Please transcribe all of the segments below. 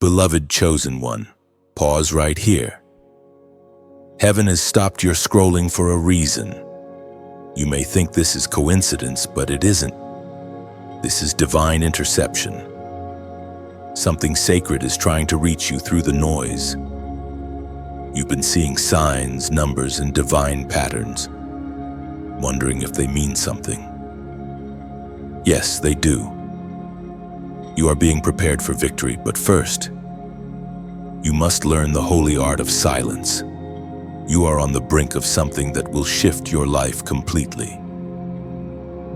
Beloved chosen one, pause right here. Heaven has stopped your scrolling for a reason. You may think this is coincidence, but it isn't. This is divine interception. Something sacred is trying to reach you through the noise. You've been seeing signs, numbers, and divine patterns, wondering if they mean something. Yes, they do. You are being prepared for victory, but first, you must learn the holy art of silence. You are on the brink of something that will shift your life completely.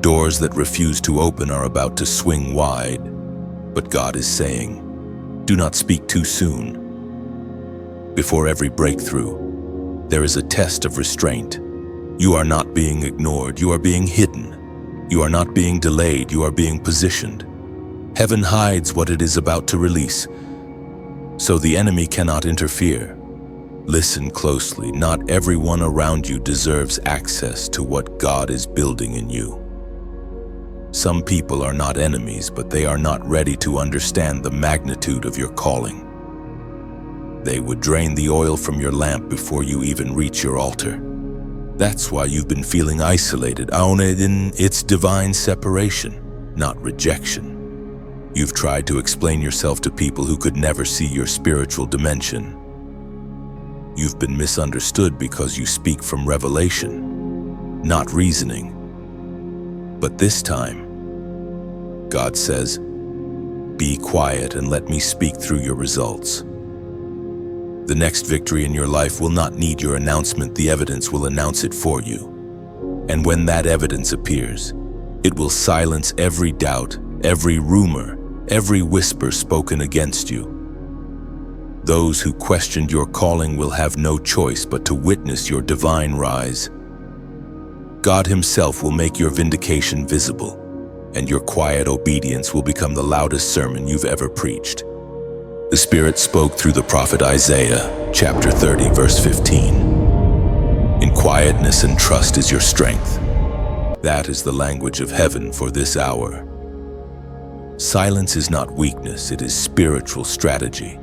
Doors that refuse to open are about to swing wide, but God is saying, do not speak too soon. Before every breakthrough, there is a test of restraint. You are not being ignored, you are being hidden. You are not being delayed, you are being positioned. Heaven hides what it is about to release, so the enemy cannot interfere. Listen closely, not everyone around you deserves access to what God is building in you. Some people are not enemies, but they are not ready to understand the magnitude of your calling. They would drain the oil from your lamp before you even reach your altar. That's why you've been feeling isolated. It's divine separation, not rejection. You've tried to explain yourself to people who could never see your spiritual dimension. You've been misunderstood because you speak from revelation, not reasoning. But this time, God says, be quiet and let me speak through your results. The next victory in your life will not need your announcement. The evidence will announce it for you. And when that evidence appears, it will silence every doubt, every rumor, every whisper spoken against you. Those who questioned your calling will have no choice but to witness your divine rise. God Himself will make your vindication visible, and your quiet obedience will become the loudest sermon you've ever preached. The Spirit spoke through the prophet Isaiah, chapter 30, verse 15. In quietness and trust is your strength. That is the language of heaven for this hour. Silence is not weakness, it is spiritual strategy.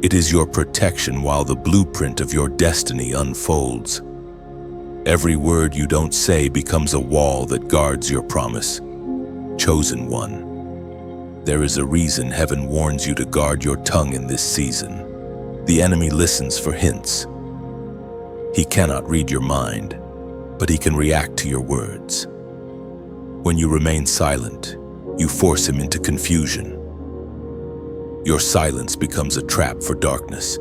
It is your protection while the blueprint of your destiny unfolds. Every word you don't say becomes a wall that guards your promise. Chosen one, there is a reason heaven warns you to guard your tongue in this season. The enemy listens for hints. He cannot read your mind, but he can react to your words. When you remain silent, you force him into confusion. Your silence becomes a trap for darkness.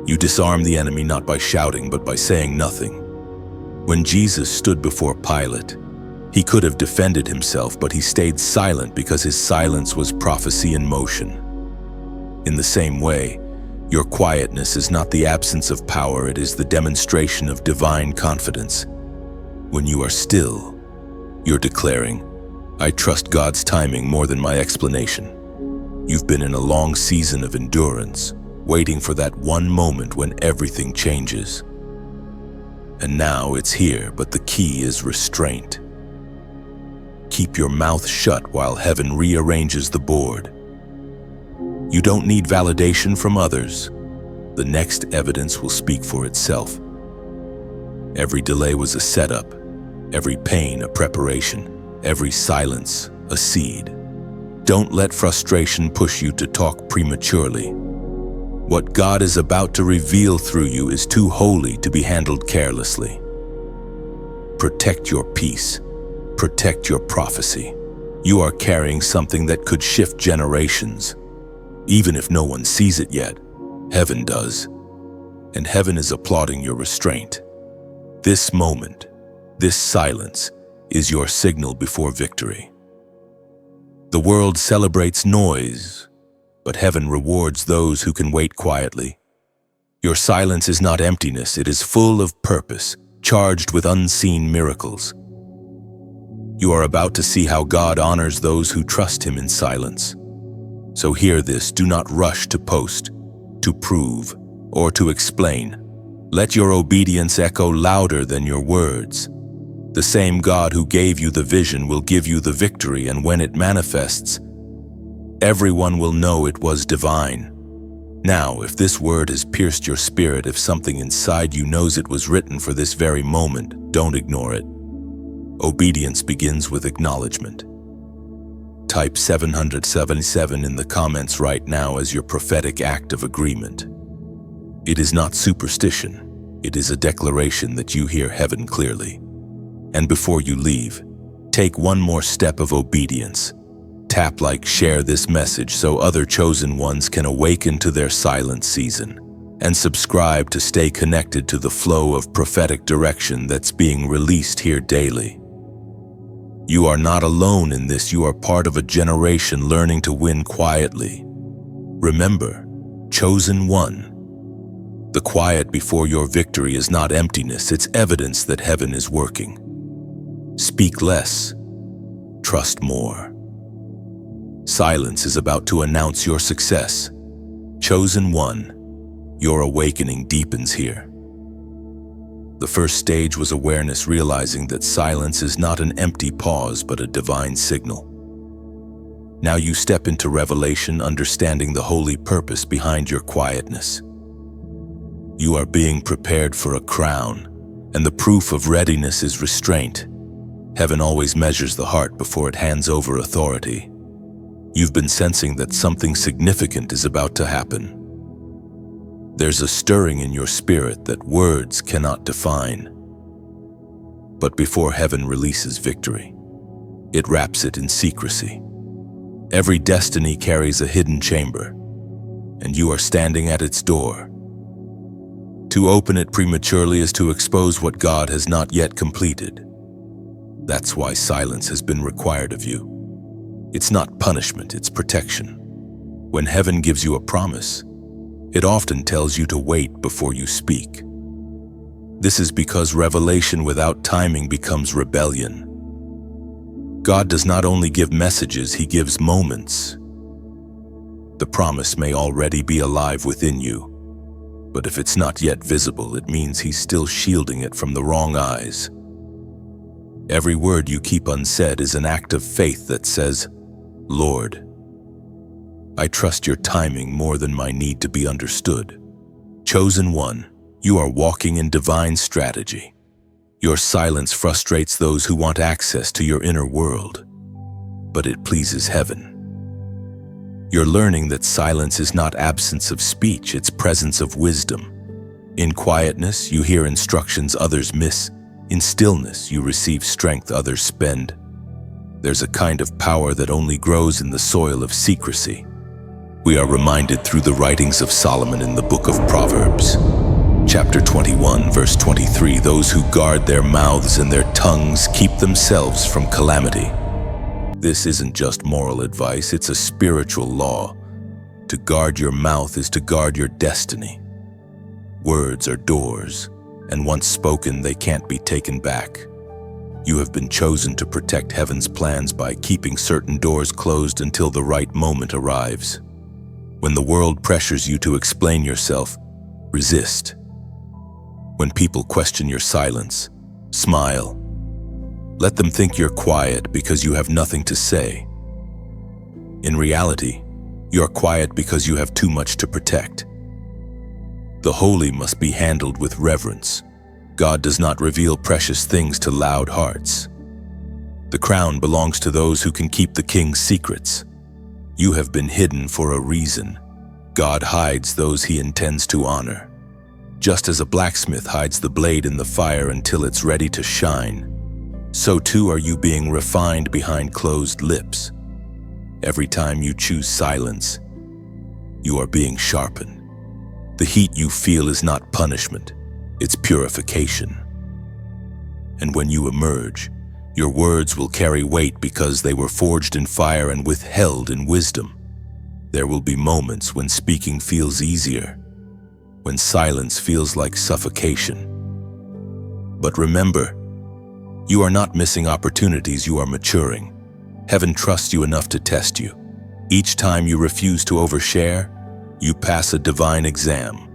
You disarm the enemy not by shouting, but by saying nothing. When Jesus stood before Pilate, he could have defended himself, but he stayed silent because his silence was prophecy in motion. In the same way, your quietness is not the absence of power, it is the demonstration of divine confidence. When you are still, you're declaring, I trust God's timing more than my explanation. You've been in a long season of endurance, waiting for that one moment when everything changes. And now it's here, but the key is restraint. Keep your mouth shut while heaven rearranges the board. You don't need validation from others. The next evidence will speak for itself. Every delay was a setup, every pain a preparation, every silence a seed. Don't let frustration push you to talk prematurely. What God is about to reveal through you is too holy to be handled carelessly. Protect your peace. Protect your prophecy. You are carrying something that could shift generations. Even if no one sees it yet, heaven does. And heaven is applauding your restraint. This moment, this silence, is your signal before victory. The world celebrates noise, but heaven rewards those who can wait quietly. Your silence is not emptiness, it is full of purpose, charged with unseen miracles. You are about to see how God honors those who trust Him in silence. So hear this, do not rush to post, to prove, or to explain. Let your obedience echo louder than your words. The same God who gave you the vision will give you the victory, and when it manifests, everyone will know it was divine. Now, if this word has pierced your spirit, if something inside you knows it was written for this very moment, don't ignore it. Obedience begins with acknowledgement. Type 777 in the comments right now as your prophetic act of agreement. It is not superstition. It is a declaration that you hear heaven clearly. And before you leave, take one more step of obedience. Tap like, share this message so other chosen ones can awaken to their silent season. And subscribe to stay connected to the flow of prophetic direction that's being released here daily. You are not alone in this. You are part of a generation learning to win quietly. Remember, chosen one. The quiet before your victory is not emptiness, it's evidence that heaven is working. Speak less, trust more. Silence is about to announce your success. Chosen one, your awakening deepens here. The first stage was awareness, realizing that silence is not an empty pause but a divine signal. Now you step into revelation, understanding the holy purpose behind your quietness. You are being prepared for a crown, and the proof of readiness is restraint. Heaven always measures the heart before it hands over authority. You've been sensing that something significant is about to happen. There's a stirring in your spirit that words cannot define. But before heaven releases victory, it wraps it in secrecy. Every destiny carries a hidden chamber, and you are standing at its door. To open it prematurely is to expose what God has not yet completed. That's why silence has been required of you. It's not punishment, it's protection. When heaven gives you a promise, it often tells you to wait before you speak. This is because revelation without timing becomes rebellion. God does not only give messages, He gives moments. The promise may already be alive within you, but if it's not yet visible, it means He's still shielding it from the wrong eyes. Every word you keep unsaid is an act of faith that says, Lord, I trust your timing more than my need to be understood. Chosen one, you are walking in divine strategy. Your silence frustrates those who want access to your inner world, but it pleases heaven. You're learning that silence is not absence of speech, it's presence of wisdom. In quietness, you hear instructions others miss. In stillness, you receive strength others spend. There's a kind of power that only grows in the soil of secrecy. We are reminded through the writings of Solomon in the book of Proverbs. Chapter 21, verse 23, those who guard their mouths and their tongues keep themselves from calamity. This isn't just moral advice, it's a spiritual law. To guard your mouth is to guard your destiny. Words are doors, and once spoken, they can't be taken back. You have been chosen to protect heaven's plans by keeping certain doors closed until the right moment arrives. When the world pressures you to explain yourself, resist. When people question your silence, smile. Let them think you're quiet because you have nothing to say. In reality, you're quiet because you have too much to protect. The holy must be handled with reverence. God does not reveal precious things to loud hearts. The crown belongs to those who can keep the king's secrets. You have been hidden for a reason. God hides those He intends to honor. Just as a blacksmith hides the blade in the fire until it's ready to shine, so too are you being refined behind closed lips. Every time you choose silence, you are being sharpened. The heat you feel is not punishment, it's purification. And when you emerge, your words will carry weight because they were forged in fire and withheld in wisdom. There will be moments when speaking feels easier, when silence feels like suffocation. But remember, you are not missing opportunities, you are maturing. Heaven trusts you enough to test you. Each time you refuse to overshare, you pass a divine exam.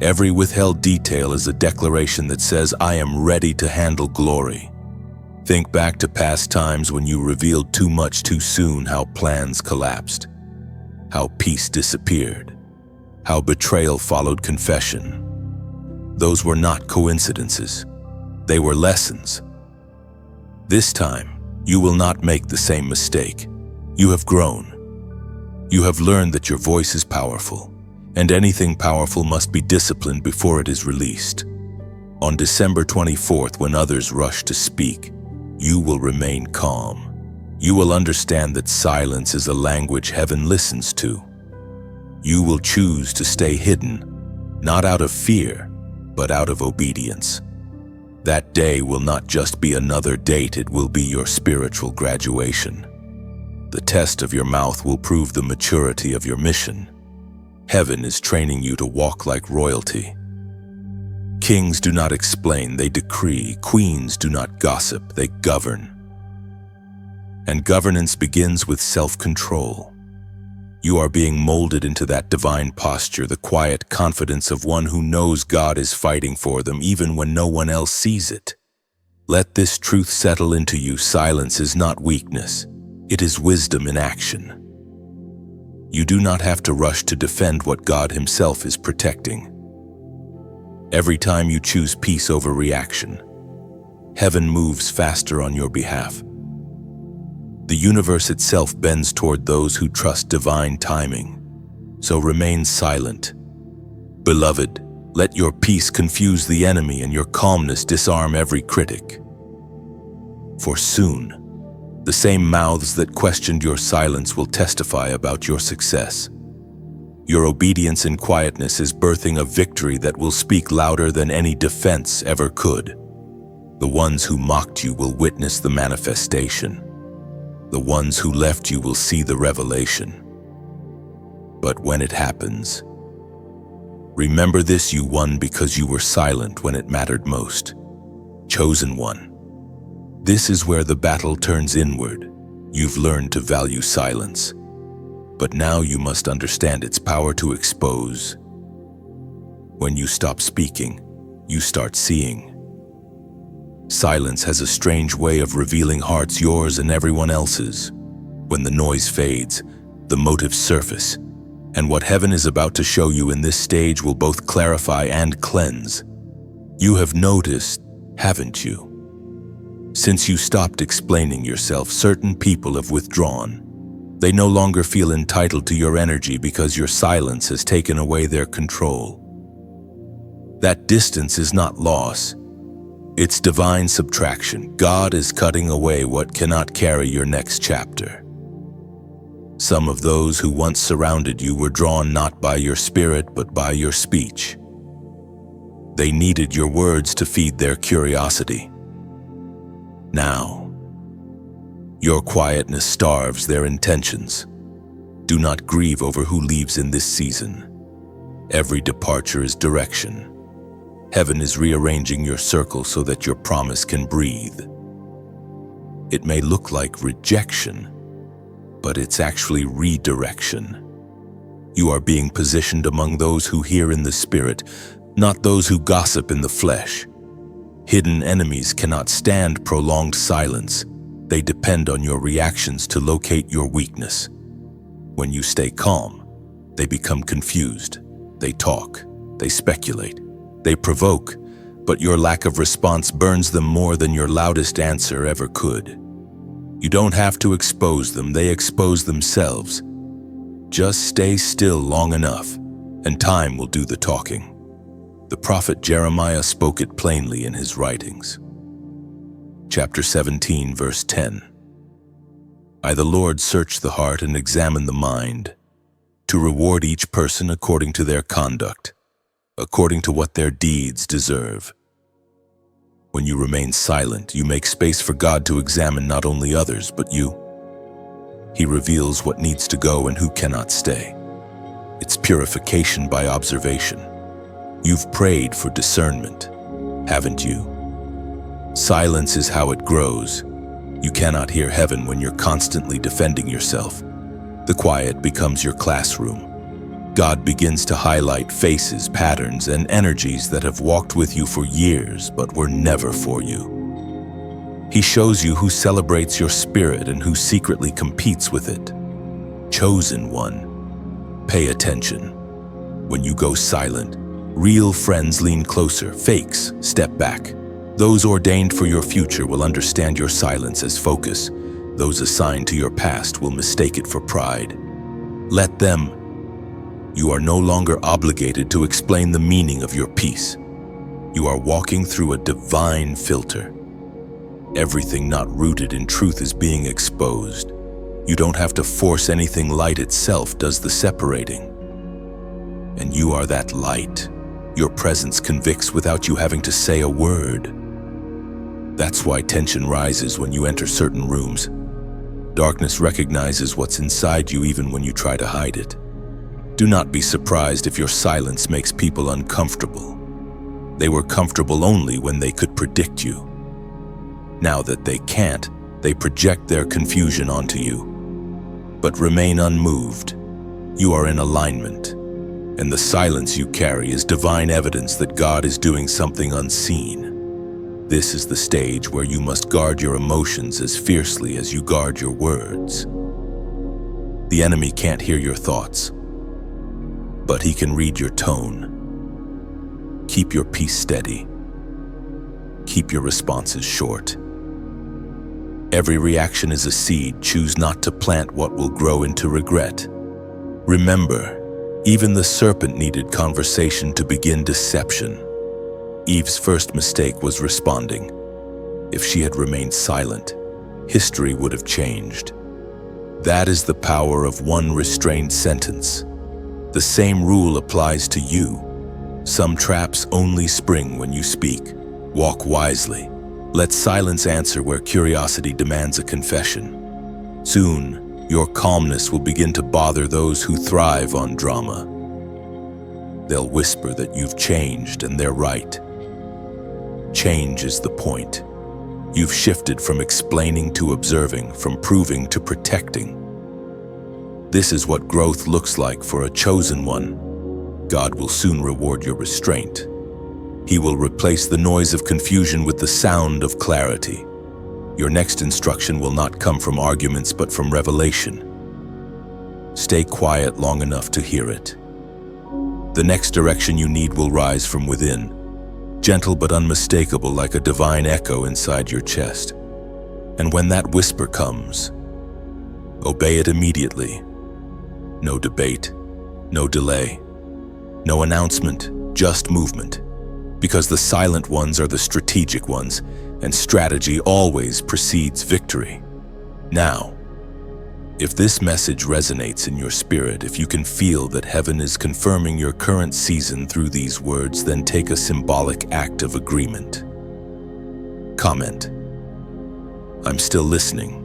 Every withheld detail is a declaration that says, I am ready to handle glory. Think back to past times when you revealed too much too soon, how plans collapsed, how peace disappeared. how betrayal followed confession. Those were not coincidences. They were lessons. This time, you will not make the same mistake. You have grown. You have learned that your voice is powerful, and anything powerful must be disciplined before it is released. On December 24th, when others rush to speak, you will remain calm. You will understand that silence is a language heaven listens to. You will choose to stay hidden, not out of fear, but out of obedience. That day will not just be another date, it will be your spiritual graduation. The test of your mouth will prove the maturity of your mission. Heaven is training you to walk like royalty. Kings do not explain, they decree. Queens do not gossip, they govern. And governance begins with self-control. You are being molded into that divine posture, the quiet confidence of one who knows God is fighting for them even when no one else sees it. Let this truth settle into you. Silence is not weakness. It is wisdom in action. You do not have to rush to defend what God Himself is protecting. Every time you choose peace over reaction, heaven moves faster on your behalf. The universe itself bends toward those who trust divine timing, so remain silent. Beloved, let your peace confuse the enemy and your calmness disarm every critic. For soon, the same mouths that questioned your silence will testify about your success. Your obedience and quietness is birthing a victory that will speak louder than any defense ever could. The ones who mocked you will witness the manifestation. The ones who left you will see the revelation. But when it happens, remember this: you won because you were silent when it mattered most. Chosen one. This is where the battle turns inward. You've learned to value silence, but now you must understand its power to expose. When you stop speaking, you start seeing. Silence has a strange way of revealing hearts, yours and everyone else's. When the noise fades, the motives surface, and what heaven is about to show you in this stage will both clarify and cleanse. You have noticed, haven't you? Since you stopped explaining yourself, certain people have withdrawn. They no longer feel entitled to your energy because your silence has taken away their control. That distance is not loss. It's divine subtraction. God is cutting away what cannot carry your next chapter. Some of those who once surrounded you were drawn not by your spirit but by your speech. They needed your words to feed their curiosity. Now, your quietness starves their intentions. Do not grieve over who leaves in this season. Every departure is direction. Heaven is rearranging your circle so that your promise can breathe. It may look like rejection, but it's actually redirection. You are being positioned among those who hear in the spirit, not those who gossip in the flesh. Hidden enemies cannot stand prolonged silence. They depend on your reactions to locate your weakness. When you stay calm, they become confused. They talk, they speculate, they provoke, but your lack of response burns them more than your loudest answer ever could. You don't have to expose them, they expose themselves. Just stay still long enough, and time will do the talking. The prophet Jeremiah spoke it plainly in his writings. Chapter 17, verse 10. I, the Lord, search the heart and examine the mind, to reward each person according to their conduct, according to what their deeds deserve. When you remain silent, you make space for God to examine not only others, but you. He reveals what needs to go and who cannot stay. It's purification by observation. You've prayed for discernment, haven't you? Silence is how it grows. You cannot hear heaven when you're constantly defending yourself. The quiet becomes your classroom. God begins to highlight faces, patterns, and energies that have walked with you for years but were never for you. He shows you who celebrates your spirit and who secretly competes with it. Chosen one, pay attention. When you go silent, real friends lean closer, fakes step back. Those ordained for your future will understand your silence as focus. Those assigned to your past will mistake it for pride. Let them. You are no longer obligated to explain the meaning of your peace. You are walking through a divine filter. Everything not rooted in truth is being exposed. You don't have to force anything. Light itself does the separating. And you are that light. Your presence convicts without you having to say a word. That's why tension rises when you enter certain rooms. Darkness recognizes what's inside you even when you try to hide it. Do not be surprised if your silence makes people uncomfortable. They were comfortable only when they could predict you. Now that they can't, they project their confusion onto you. But remain unmoved. You are in alignment, and the silence you carry is divine evidence that God is doing something unseen. This is the stage where you must guard your emotions as fiercely as you guard your words. The enemy can't hear your thoughts, but he can read your tone. Keep your peace steady. Keep your responses short. Every reaction is a seed. Choose not to plant what will grow into regret. Remember, even the serpent needed conversation to begin deception. Eve's first mistake was responding. If she had remained silent, history would have changed. That is the power of one restrained sentence. The same rule applies to you. Some traps only spring when you speak. Walk wisely. Let silence answer where curiosity demands a confession. Soon, your calmness will begin to bother those who thrive on drama. They'll whisper that you've changed, and they're right. Change is the point. You've shifted from explaining to observing, from proving to protecting. This is what growth looks like for a chosen one. God will soon reward your restraint. He will replace the noise of confusion with the sound of clarity. Your next instruction will not come from arguments but from revelation. Stay quiet long enough to hear it. The next direction you need will rise from within, gentle but unmistakable, like a divine echo inside your chest. And when that whisper comes, obey it immediately. No debate, no delay, no announcement, just movement. Because the silent ones are the strategic ones, and strategy always precedes victory. Now, if this message resonates in your spirit, if you can feel that heaven is confirming your current season through these words, then take a symbolic act of agreement. Comment. I'm still listening.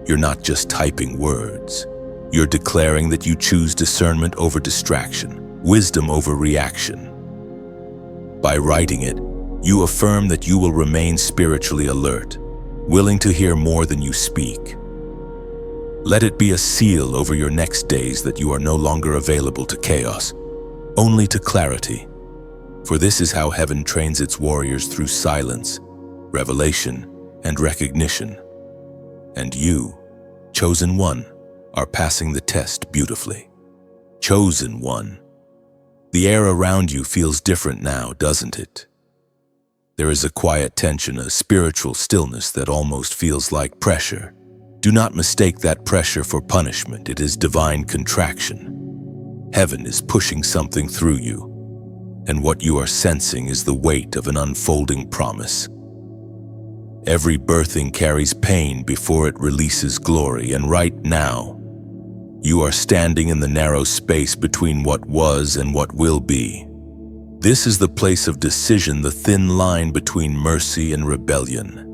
You're not just typing words. You're declaring that you choose discernment over distraction, wisdom over reaction. By writing it, you affirm that you will remain spiritually alert, willing to hear more than you speak. Let it be a seal over your next days that you are no longer available to chaos, only to clarity. For this is how heaven trains its warriors through silence, revelation, and recognition. And you, chosen one, are passing the test beautifully. Chosen one. The air around you feels different now, doesn't it? There is a quiet tension, a spiritual stillness that almost feels like pressure. Do not mistake that pressure for punishment. It is divine contraction. Heaven is pushing something through you, and what you are sensing is the weight of an unfolding promise. Every birthing carries pain before it releases glory, and right now, you are standing in the narrow space between what was and what will be. This is the place of decision, the thin line between mercy and rebellion.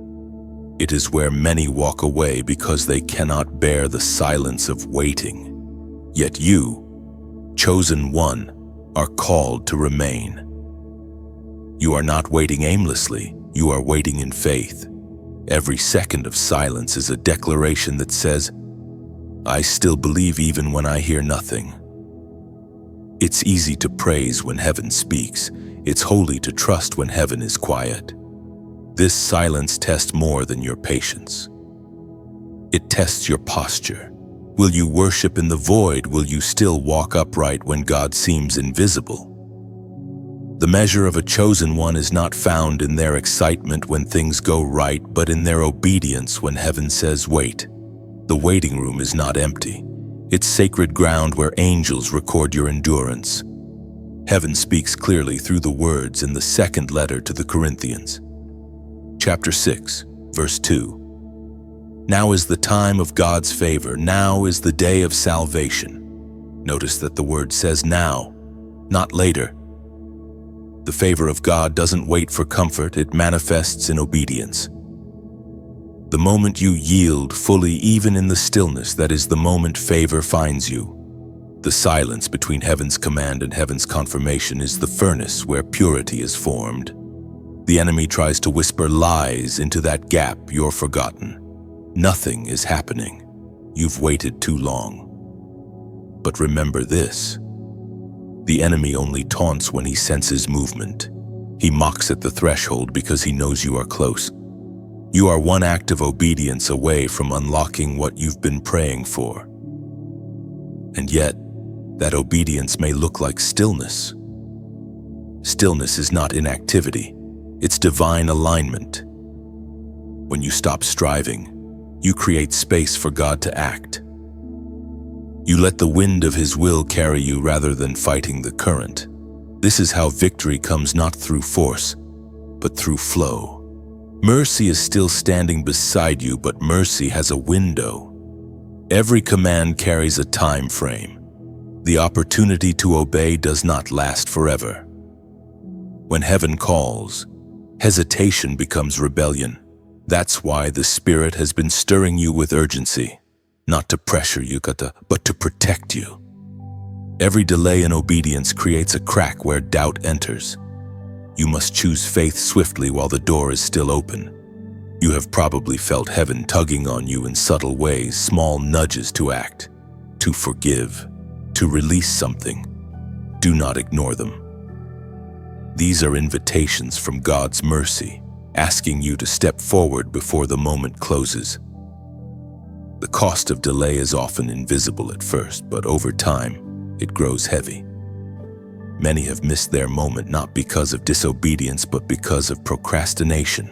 It is where many walk away because they cannot bear the silence of waiting. Yet you, chosen one, are called to remain. You are not waiting aimlessly, you are waiting in faith. Every second of silence is a declaration that says, I still believe even when I hear nothing. It's easy to praise when heaven speaks. It's holy to trust when heaven is quiet. This silence tests more than your patience. It tests your posture. Will you worship in the void? Will you still walk upright when God seems invisible? The measure of a chosen one is not found in their excitement when things go right, but in their obedience when heaven says wait. The waiting room is not empty. It's sacred ground where angels record your endurance. Heaven speaks clearly through the words in the second letter to the Corinthians. Chapter 6, verse 2. Now is the time of God's favor. Now is the day of salvation. Notice that the word says now, not later. The favor of God doesn't wait for comfort, it manifests in obedience. The moment you yield fully, even in the stillness, that is the moment favor finds you. The silence between heaven's command and heaven's confirmation is the furnace where purity is formed. The enemy tries to whisper lies into that gap. You're forgotten. Nothing is happening. You've waited too long. But remember this. The enemy only taunts when he senses movement. He mocks at the threshold because he knows you are close. You are one act of obedience away from unlocking what you've been praying for. And yet, that obedience may look like stillness. Stillness is not inactivity. It's divine alignment. When you stop striving, you create space for God to act. You let the wind of His will carry you rather than fighting the current. This is how victory comes not through force, but through flow. Mercy is still standing beside you, but mercy has a window. Every command carries a time frame. The opportunity to obey does not last forever. When heaven calls, hesitation becomes rebellion. That's why the Spirit has been stirring you with urgency, not to pressure you, but to protect you. Every delay in obedience creates a crack where doubt enters. You must choose faith swiftly while the door is still open. You have probably felt heaven tugging on you in subtle ways, small nudges to act, to forgive, to release something. Do not ignore them. These are invitations from God's mercy, asking you to step forward before the moment closes. The cost of delay is often invisible at first, but over time, it grows heavy. Many have missed their moment not because of disobedience, but because of procrastination.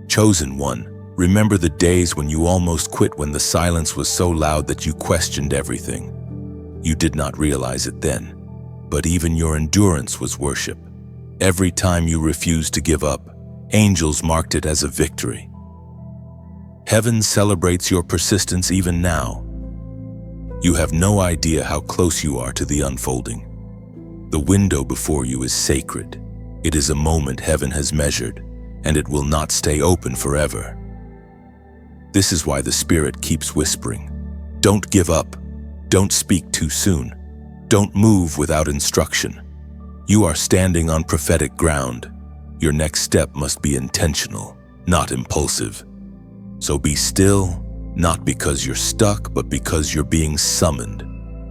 Chosen one, remember the days when you almost quit, when the silence was so loud that you questioned everything. You did not realize it then, but even your endurance was worship. Every time you refused to give up, angels marked it as a victory. Heaven celebrates your persistence even now. You have no idea how close you are to the unfolding. The window before you is sacred. It is a moment heaven has measured, and it will not stay open forever. This is why the Spirit keeps whispering. Don't give up. Don't speak too soon. Don't move without instruction. You are standing on prophetic ground. Your next step must be intentional, not impulsive. So be still, not because you're stuck, but because you're being summoned.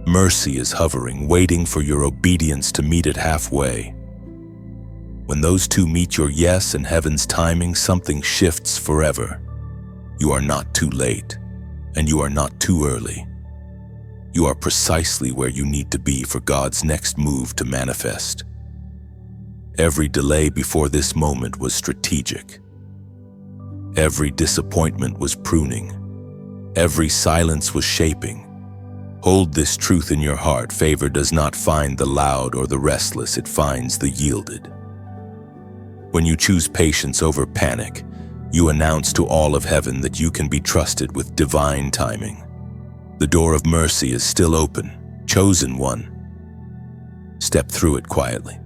Mercy is hovering, waiting for your obedience to meet it halfway. When those two meet, your yes and heaven's timing, something shifts forever. You are not too late, and you are not too early. You are precisely where you need to be for God's next move to manifest. Every delay before this moment was strategic. Every disappointment was pruning. Every silence was shaping. Hold this truth in your heart. Favor does not find the loud or the restless, it finds the yielded. When you choose patience over panic, you announce to all of heaven that you can be trusted with divine timing. The door of mercy is still open. Chosen one. Step through it quietly.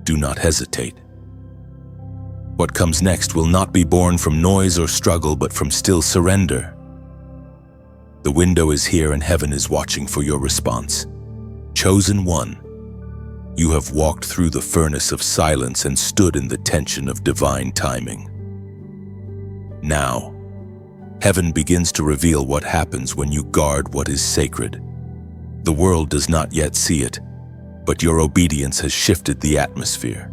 Do not hesitate. What comes next will not be born from noise or struggle, but from still surrender. The window is here and heaven is watching for your response. Chosen one, you have walked through the furnace of silence and stood in the tension of divine timing. Now, heaven begins to reveal what happens when you guard what is sacred. The world does not yet see it, but your obedience has shifted the atmosphere.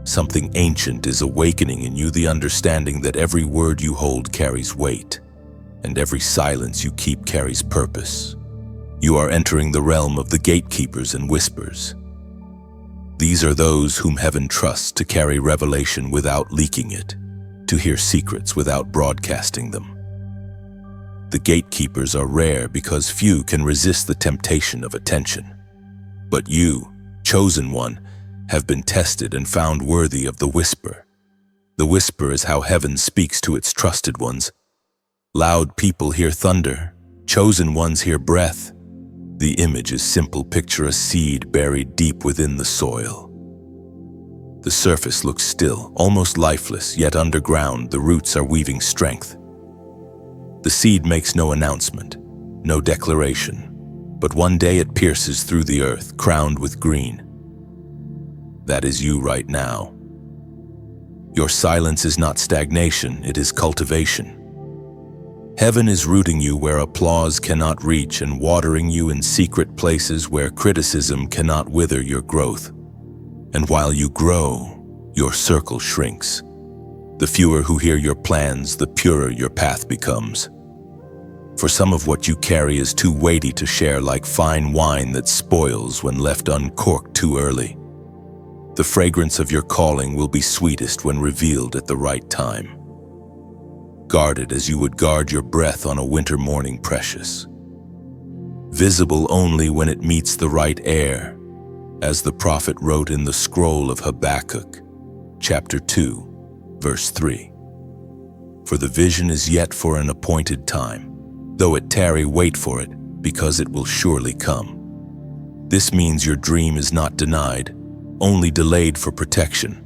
Something ancient is awakening in you, the understanding that every word you hold carries weight. and every silence you keep carries purpose. You are entering the realm of the gatekeepers and whispers. These are those whom heaven trusts to carry revelation without leaking it, to hear secrets without broadcasting them. The gatekeepers are rare because few can resist the temptation of attention. But you, chosen one, have been tested and found worthy of the whisper. The whisper is how heaven speaks to its trusted ones. Loud people hear thunder, chosen ones hear breath. The image is simple. Picture a seed buried deep within the soil. The surface looks still, almost lifeless, yet underground the roots are weaving strength. The seed makes no announcement, no declaration, but one day it pierces through the earth, crowned with green. That is you right now. Your silence is not stagnation, it is cultivation. Heaven is rooting you where applause cannot reach and watering you in secret places where criticism cannot wither your growth. And while you grow, your circle shrinks. The fewer who hear your plans, the purer your path becomes. For some of what you carry is too weighty to share, like fine wine that spoils when left uncorked too early. The fragrance of your calling will be sweetest when revealed at the right time. Guard it as you would guard your breath on a winter morning, precious. Visible only when it meets the right air, as the prophet wrote in the scroll of Habakkuk, chapter 2, verse 3. For the vision is yet for an appointed time. Though it tarry, wait for it, because it will surely come. This means your dream is not denied, only delayed for protection.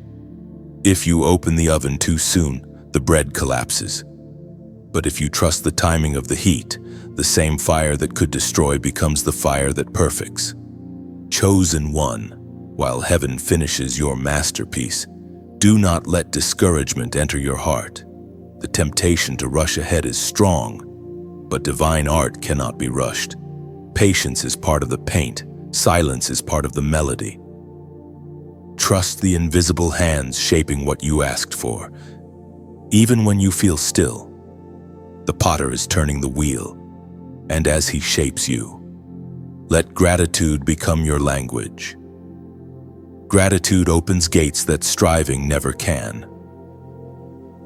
If you open the oven too soon, the bread collapses. But if you trust the timing of the heat, the same fire that could destroy becomes the fire that perfects. Chosen one, while heaven finishes your masterpiece, do not let discouragement enter your heart. The temptation to rush ahead is strong, but divine art cannot be rushed. Patience is part of the paint, silence is part of the melody. Trust the invisible hands shaping what you asked for. Even when you feel still, the potter is turning the wheel, and as he shapes you, let gratitude become your language. Gratitude opens gates that striving never can.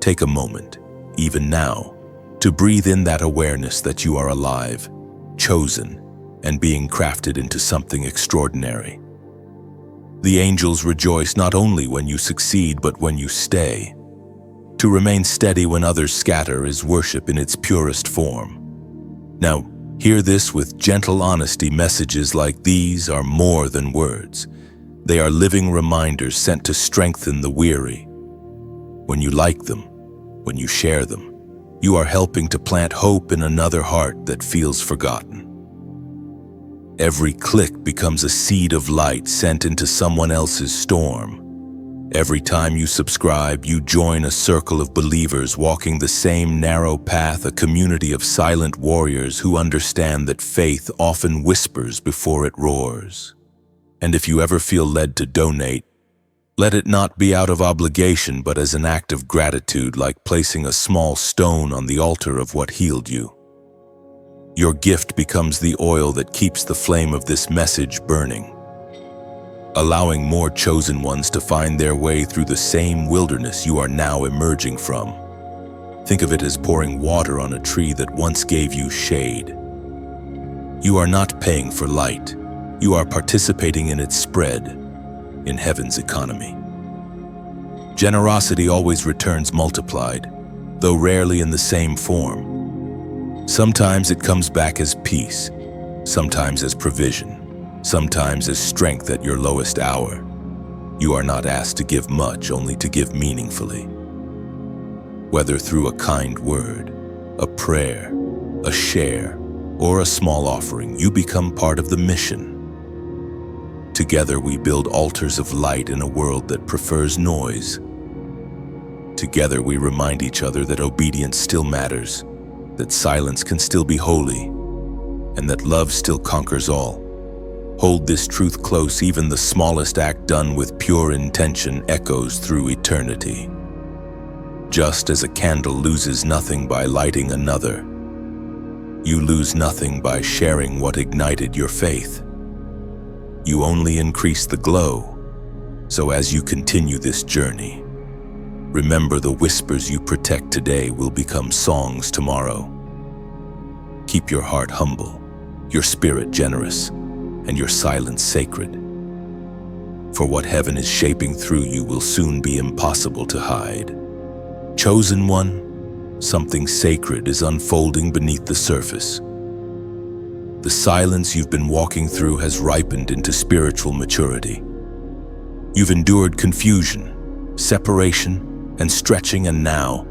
Take a moment, even now, to breathe in that awareness that you are alive, chosen, and being crafted into something extraordinary. The angels rejoice not only when you succeed, but when you stay. To remain steady when others scatter is worship in its purest form. Now, hear this with gentle honesty. Messages like these are more than words. They are living reminders sent to strengthen the weary. When you like them, when you share them, you are helping to plant hope in another heart that feels forgotten. Every click becomes a seed of light sent into someone else's storm. Every time you subscribe, you join a circle of believers walking the same narrow path, a community of silent warriors who understand that faith often whispers before it roars. And if you ever feel led to donate, let it not be out of obligation, but as an act of gratitude, like placing a small stone on the altar of what healed you. Your gift becomes the oil that keeps the flame of this message burning, allowing more chosen ones to find their way through the same wilderness you are now emerging from. Think of it as pouring water on a tree that once gave you shade. You are not paying for light. You are participating in its spread, in heaven's economy. Generosity always returns multiplied, though rarely in the same form. Sometimes it comes back as peace, sometimes as provision, sometimes as strength at your lowest hour. You are not asked to give much, only to give meaningfully. Whether through a kind word, a prayer, a share, or a small offering, you become part of the mission. Together we build altars of light in a world that prefers noise. Together we remind each other that obedience still matters, that silence can still be holy, and that love still conquers all. Hold this truth close. Even the smallest act done with pure intention echoes through eternity. Just as a candle loses nothing by lighting another, You lose nothing by sharing what ignited your faith. You only increase the glow. So as you continue this journey, remember the whispers you protect today will become songs tomorrow. Keep your heart humble, your spirit generous, and your silence sacred. For what heaven is shaping through you will soon be impossible to hide. Chosen one, something sacred is unfolding beneath the surface. The silence you've been walking through has ripened into spiritual maturity. You've endured confusion, separation, and stretching, and now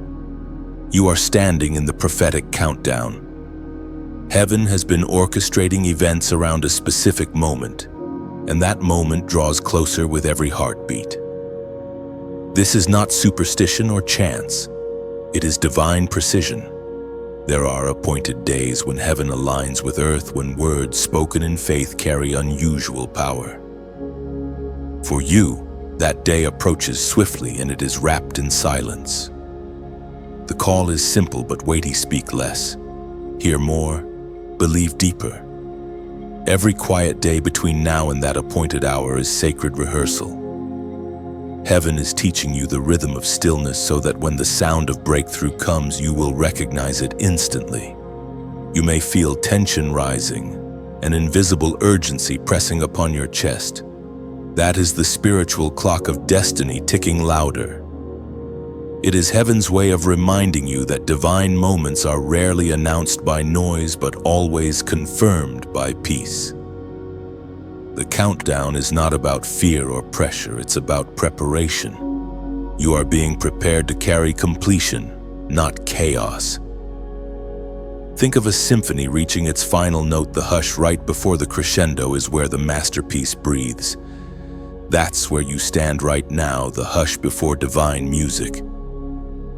you are standing in the prophetic countdown. Heaven has been orchestrating events around a specific moment, and that moment draws closer with every heartbeat. This is not superstition or chance. It is divine precision. There are appointed days when heaven aligns with earth, when words spoken in faith carry unusual power. For you, that day approaches swiftly, and it is wrapped in silence. The call is simple but weighty: speak less, hear more, believe deeper. Every quiet day between now and that appointed hour is sacred rehearsal. Heaven is teaching you the rhythm of stillness so that when the sound of breakthrough comes, you will recognize it instantly. You may feel tension rising, an invisible urgency pressing upon your chest. That is the spiritual clock of destiny ticking louder. It is heaven's way of reminding you that divine moments are rarely announced by noise but always confirmed by peace. The countdown is not about fear or pressure, it's about preparation. You are being prepared to carry completion, not chaos. Think of a symphony reaching its final note. The hush right before the crescendo is where the masterpiece breathes. That's where you stand right now, the hush before divine music.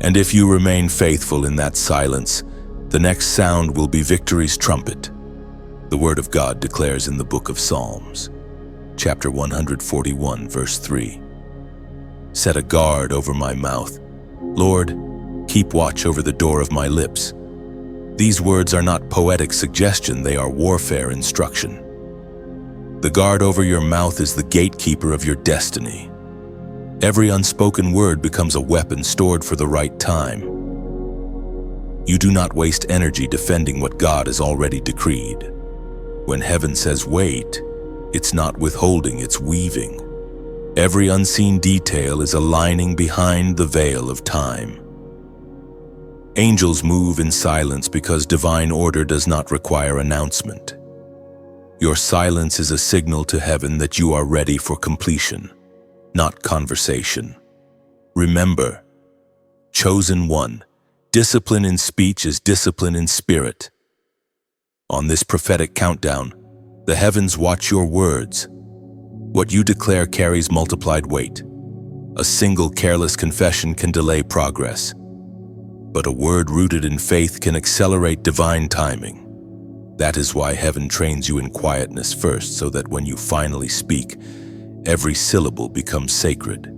And if you remain faithful in that silence, the next sound will be victory's trumpet. The Word of God declares in the book of Psalms, chapter 141, verse 3, "Set a guard over my mouth. Lord, keep watch over the door of my lips." These words are not poetic suggestion, they are warfare instruction. The guard over your mouth is the gatekeeper of your destiny. Every unspoken word becomes a weapon stored for the right time. You do not waste energy defending what God has already decreed. When heaven says wait, it's not withholding, it's weaving. Every unseen detail is aligning behind the veil of time. Angels move in silence because divine order does not require announcement. Your silence is a signal to heaven that you are ready for completion, not conversation. Remember, chosen one, discipline in speech is discipline in spirit. On this prophetic countdown, the heavens watch your words. What you declare carries multiplied weight. A single careless confession can delay progress, but a word rooted in faith can accelerate divine timing. That is why heaven trains you in quietness first, so that when you finally speak, every syllable becomes sacred.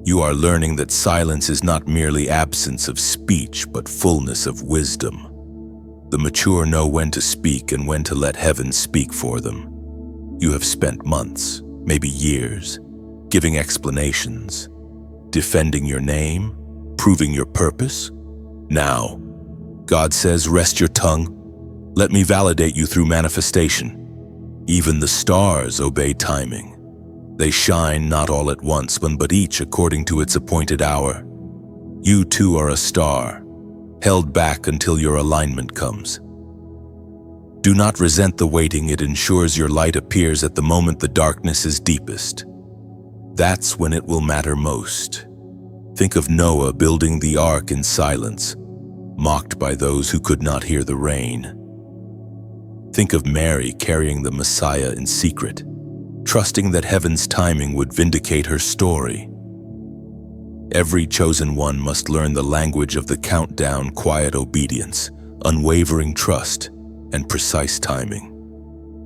You are learning that silence is not merely absence of speech, but fullness of wisdom. The mature know when to speak and when to let heaven speak for them. You have spent months, maybe years, giving explanations, defending your name, proving your purpose. Now, God says, rest your tongue. Let me validate you through manifestation. Even the stars obey timing. They shine not all at once, but each according to its appointed hour. You too are a star, held back until your alignment comes. Do not resent the waiting, it ensures your light appears at the moment the darkness is deepest. That's when it will matter most. Think of Noah building the ark in silence, mocked by those who could not hear the rain. Think of Mary carrying the Messiah in secret, trusting that heaven's timing would vindicate her story. Every chosen one must learn the language of the countdown: quiet obedience, unwavering trust, and precise timing.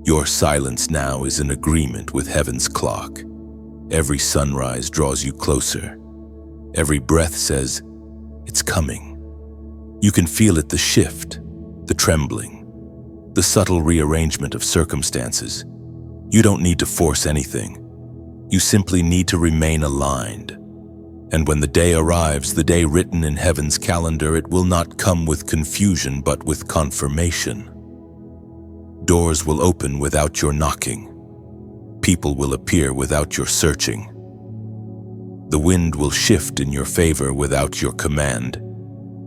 Your silence now is in agreement with heaven's clock. Every sunrise draws you closer. Every breath says, it's coming. You can feel it, the shift, the trembling, the subtle rearrangement of circumstances. You don't need to force anything. You simply need to remain aligned. And when the day arrives, the day written in heaven's calendar, it will not come with confusion but with confirmation. Doors will open without your knocking. People will appear without your searching. The wind will shift in your favor without your command.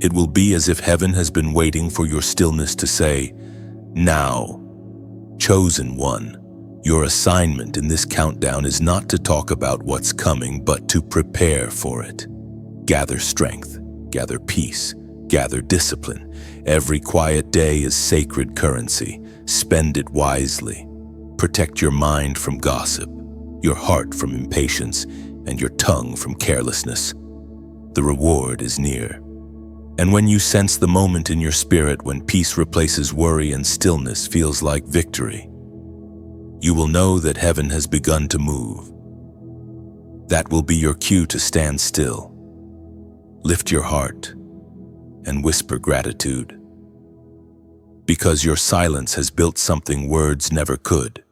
It will be as if heaven has been waiting for your stillness to say, "Now, chosen one, your assignment in this countdown is not to talk about what's coming, but to prepare for it. Gather strength, gather peace, gather discipline. Every quiet day is sacred currency. Spend it wisely. Protect your mind from gossip, your heart from impatience, and your tongue from carelessness. The reward is near. And when you sense the moment in your spirit when peace replaces worry and stillness feels like victory, you will know that heaven has begun to move. That will be your cue to stand still. Lift your heart and whisper gratitude. Because your silence has built something words never could.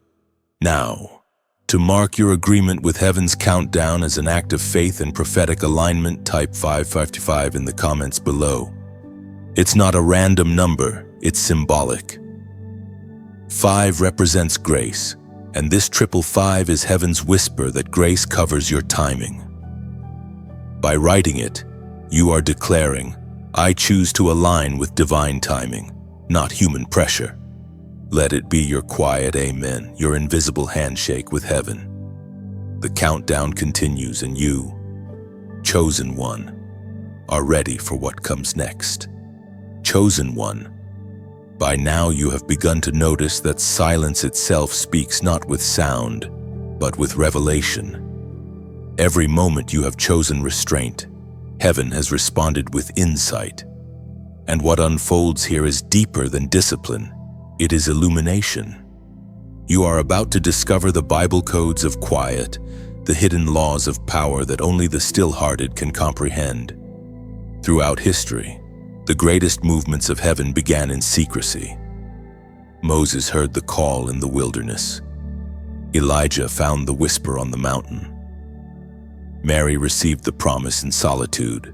Now, to mark your agreement with heaven's countdown as an act of faith and prophetic alignment, type 555 in the comments below. It's not a random number, it's symbolic. 5 represents grace, and this 555 is heaven's whisper that grace covers your timing. By writing it, you are declaring, "I choose to align with divine timing, not human pressure." Let it be your quiet amen, your invisible handshake with heaven. The countdown continues, and you, chosen one, are ready for what comes next. Chosen one, by now you have begun to notice that silence itself speaks not with sound, but with revelation. Every moment you have chosen restraint, heaven has responded with insight. And what unfolds here is deeper than discipline. It is illumination. You are about to discover the Bible codes of quiet, the hidden laws of power that only the still-hearted can comprehend. Throughout history, the greatest movements of heaven began in secrecy. Moses heard the call in the wilderness. Elijah found the whisper on the mountain. Mary received the promise in solitude.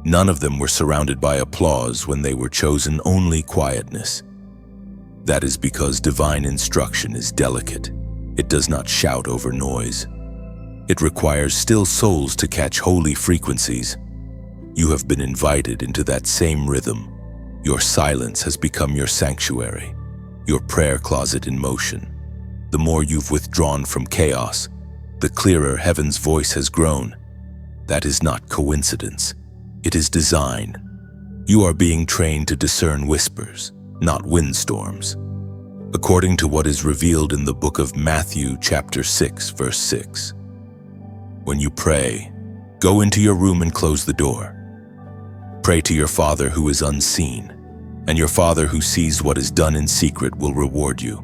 None of them were surrounded by applause when they were chosen, only quietness. That is because divine instruction is delicate. It does not shout over noise. It requires still souls to catch holy frequencies. You have been invited into that same rhythm. Your silence has become your sanctuary, your prayer closet in motion. The more you've withdrawn from chaos, the clearer heaven's voice has grown. That is not coincidence. It is design. You are being trained to discern whispers, not windstorms. According to what is revealed in the book of Matthew, chapter 6, verse 6. When you pray, go into your room and close the door. Pray to your Father who is unseen, and your Father who sees what is done in secret will reward you.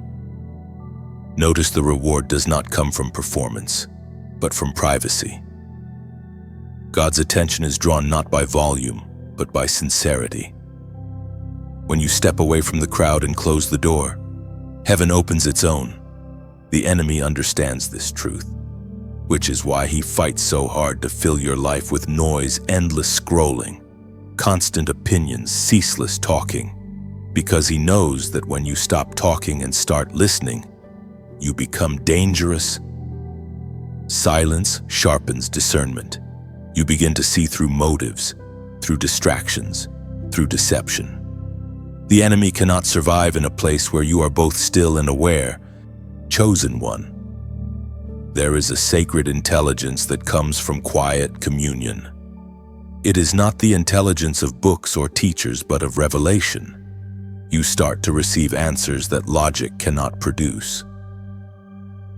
Notice the reward does not come from performance, but from privacy. God's attention is drawn not by volume, but by sincerity. When you step away from the crowd and close the door, heaven opens its own. The enemy understands this truth, which is why he fights so hard to fill your life with noise, endless scrolling, constant opinions, ceaseless talking, because he knows that when you stop talking and start listening, you become dangerous. Silence sharpens discernment. You begin to see through motives, through distractions, through deception. The enemy cannot survive in a place where you are both still and aware. Chosen one. There is a sacred intelligence that comes from quiet communion. It is not the intelligence of books or teachers, but of revelation. You start to receive answers that logic cannot produce.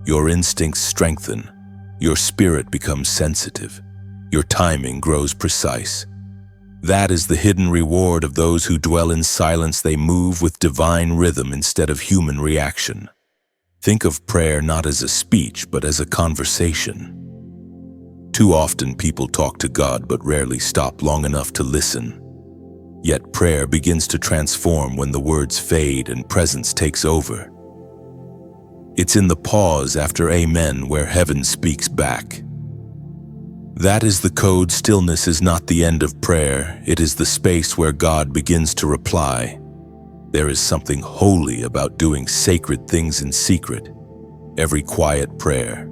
Your instincts strengthen. Your spirit becomes sensitive. Your timing grows precise. That is the hidden reward of those who dwell in silence. They move with divine rhythm instead of human reaction. Think of prayer not as a speech, but as a conversation. Too often people talk to God but rarely stop long enough to listen. Yet prayer begins to transform when the words fade and presence takes over. It's in the pause after Amen where heaven speaks back. That is the code. Stillness is not the end of prayer. It is the space where God begins to reply. There is something holy about doing sacred things in secret. Every quiet prayer,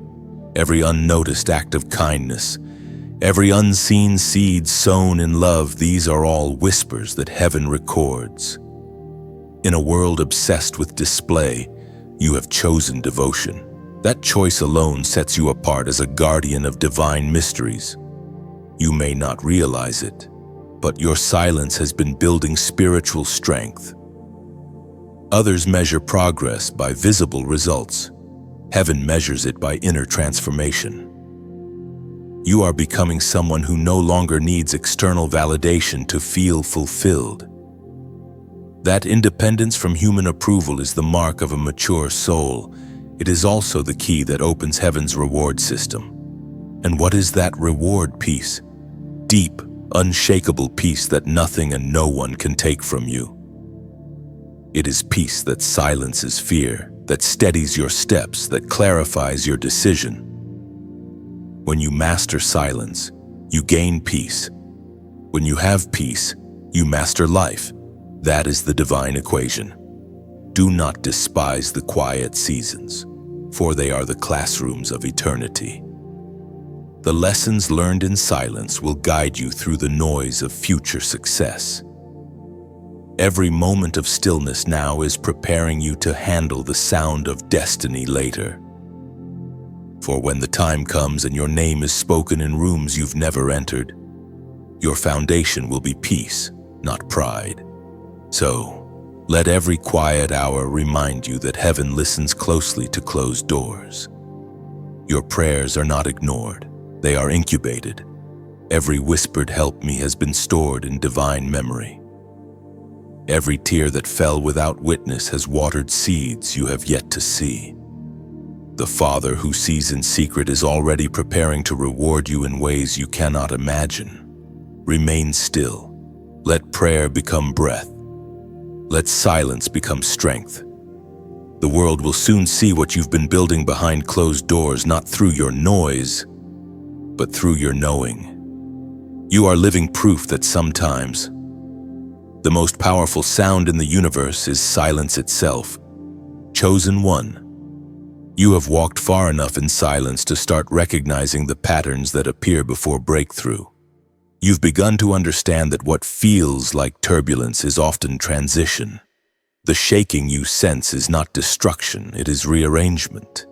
every unnoticed act of kindness, every unseen seed sown in love, these are all whispers that heaven records. In a world obsessed with display, you have chosen devotion. That choice alone sets you apart as a guardian of divine mysteries. You may not realize it, but your silence has been building spiritual strength. Others measure progress by visible results. Heaven measures it by inner transformation. You are becoming someone who no longer needs external validation to feel fulfilled. That independence from human approval is the mark of a mature soul. It is also the key that opens heaven's reward system. And what is that reward? Peace. Deep, unshakable peace that nothing and no one can take from you. It is peace that silences fear, that steadies your steps, that clarifies your decision. When you master silence, you gain peace. When you have peace, you master life. That is the divine equation. Do not despise the quiet seasons, for they are the classrooms of eternity. The lessons learned in silence will guide you through the noise of future success. Every moment of stillness now is preparing you to handle the sound of destiny later. For when the time comes and your name is spoken in rooms you've never entered, your foundation will be peace, not pride. So, let every quiet hour remind you that heaven listens closely to closed doors. Your prayers are not ignored, they are incubated. Every whispered "help me" has been stored in divine memory. Every tear that fell without witness has watered seeds you have yet to see. The Father who sees in secret is already preparing to reward you in ways you cannot imagine. Remain still. Let prayer become breath. Let silence become strength. The world will soon see what you've been building behind closed doors, not through your noise, but through your knowing. You are living proof that sometimes the most powerful sound in the universe is silence itself. Chosen one, you have walked far enough in silence to start recognizing the patterns that appear before breakthrough. You've begun to understand that what feels like turbulence is often transition. The shaking you sense is not destruction, it is rearrangement.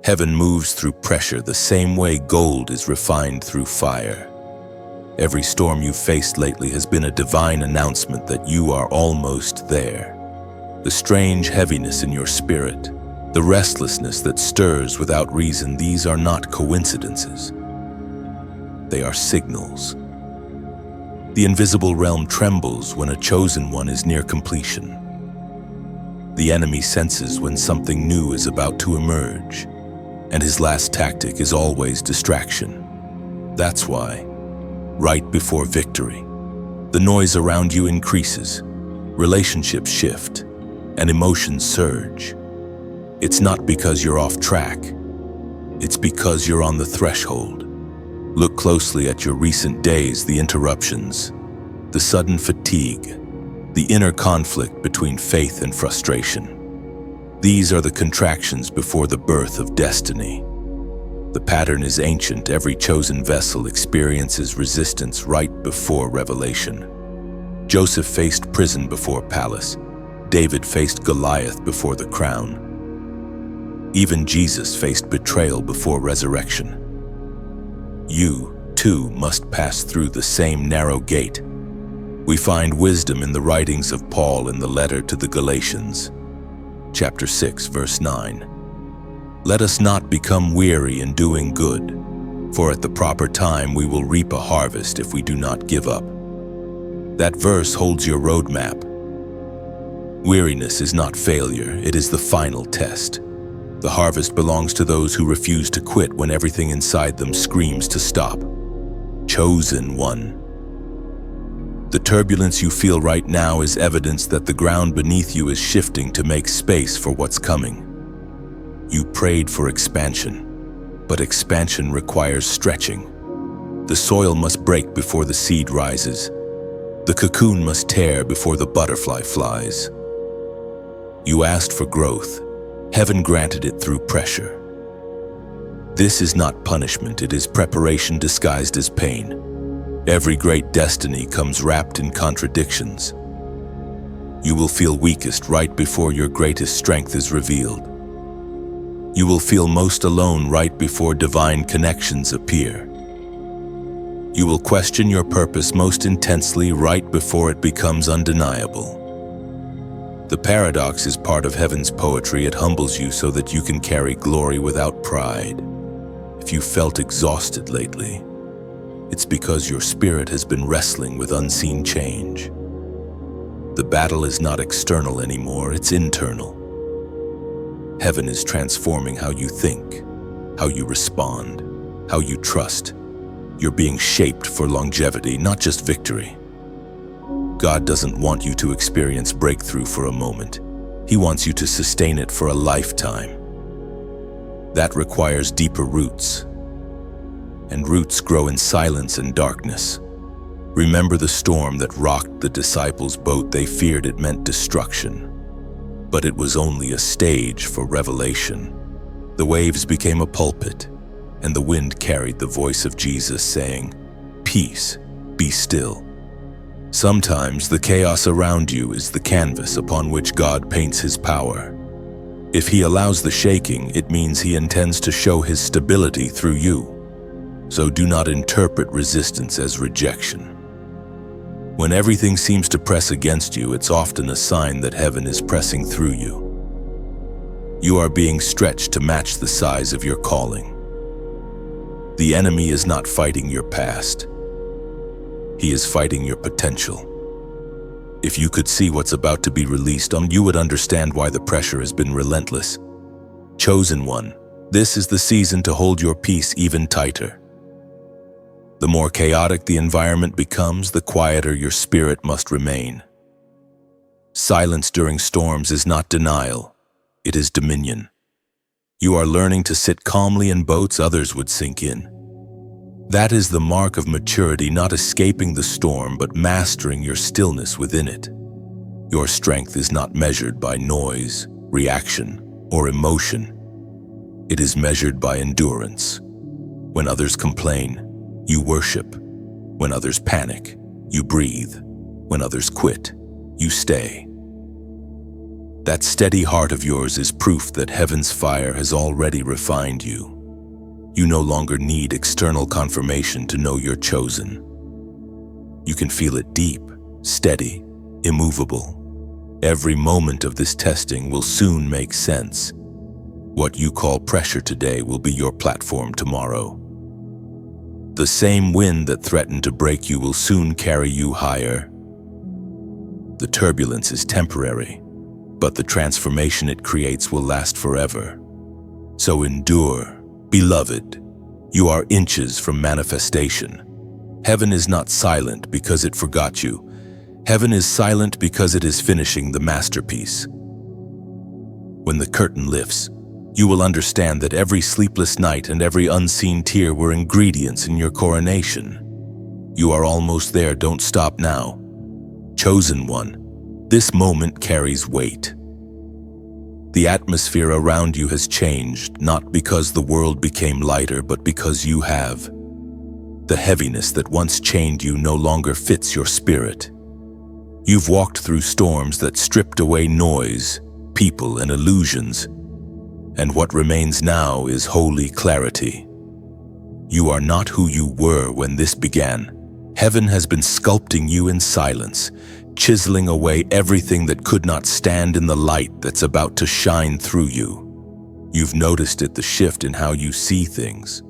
Heaven moves through pressure the same way gold is refined through fire. Every storm you've faced lately has been a divine announcement that you are almost there. The strange heaviness in your spirit, the restlessness that stirs without reason, these are not coincidences. They are signals. The invisible realm trembles when a chosen one is near completion. The enemy senses when something new is about to emerge, and his last tactic is always distraction. That's why, right before victory, the noise around you increases, relationships shift, and emotions surge. It's not because you're off track. It's because you're on the threshold. Look closely at your recent days, the interruptions, the sudden fatigue, the inner conflict between faith and frustration. These are the contractions before the birth of destiny. The pattern is ancient. Every chosen vessel experiences resistance right before revelation. Joseph faced prison before palace. David faced Goliath before the crown. Even Jesus faced betrayal before resurrection. You, too, must pass through the same narrow gate. We find wisdom in the writings of Paul in the letter to the Galatians, chapter 6, verse 9. Let us not become weary in doing good, for at the proper time we will reap a harvest if we do not give up. That verse holds your roadmap. Weariness is not failure, it is the final test. The harvest belongs to those who refuse to quit when everything inside them screams to stop. Chosen one. The turbulence you feel right now is evidence that the ground beneath you is shifting to make space for what's coming. You prayed for expansion, but expansion requires stretching. The soil must break before the seed rises. The cocoon must tear before the butterfly flies. You asked for growth. Heaven granted it through pressure. This is not punishment, it is preparation disguised as pain. Every great destiny comes wrapped in contradictions. You will feel weakest right before your greatest strength is revealed. You will feel most alone right before divine connections appear. You will question your purpose most intensely right before it becomes undeniable. The paradox is part of heaven's poetry. It humbles you so that you can carry glory without pride. If you felt exhausted lately, it's because your spirit has been wrestling with unseen change. The battle is not external anymore, it's internal. Heaven is transforming how you think, how you respond, how you trust. You're being shaped for longevity, not just victory. God doesn't want you to experience breakthrough for a moment. He wants you to sustain it for a lifetime. That requires deeper roots. And roots grow in silence and darkness. Remember the storm that rocked the disciples' boat. They feared it meant destruction. But it was only a stage for revelation. The waves became a pulpit, and the wind carried the voice of Jesus saying, "Peace, be still." Sometimes the chaos around you is the canvas upon which God paints his power. If he allows the shaking, it means he intends to show his stability through you. So do not interpret resistance as rejection. When everything seems to press against you, it's often a sign that heaven is pressing through you. You are being stretched to match the size of your calling. The enemy is not fighting your past. He is fighting your potential. If you could see what's about to be released, you would understand why the pressure has been relentless. Chosen one, this is the season to hold your peace even tighter. The more chaotic the environment becomes, the quieter your spirit must remain. Silence during storms is not denial, it is dominion. You are learning to sit calmly in boats others would sink in. That is the mark of maturity, not escaping the storm, but mastering your stillness within it. Your strength is not measured by noise, reaction, or emotion. It is measured by endurance. When others complain, you worship. When others panic, you breathe. When others quit, you stay. That steady heart of yours is proof that heaven's fire has already refined you. You no longer need external confirmation to know you're chosen. You can feel it deep, steady, immovable. Every moment of this testing will soon make sense. What you call pressure today will be your platform tomorrow. The same wind that threatened to break you will soon carry you higher. The turbulence is temporary, but the transformation it creates will last forever. So endure, beloved. You are inches from manifestation. Heaven is not silent because it forgot you. Heaven is silent because it is finishing the masterpiece. When the curtain lifts, you will understand that every sleepless night and every unseen tear were ingredients in your coronation. You are almost there, don't stop now. Chosen one, this moment carries weight. The atmosphere around you has changed, not because the world became lighter, but because you have. The heaviness that once chained you no longer fits your spirit. You've walked through storms that stripped away noise, people, and illusions. And what remains now is holy clarity. You are not who you were when this began. Heaven has been sculpting you in silence, chiseling away everything that could not stand in the light that's about to shine through you. You've noticed it, the shift in how you see things.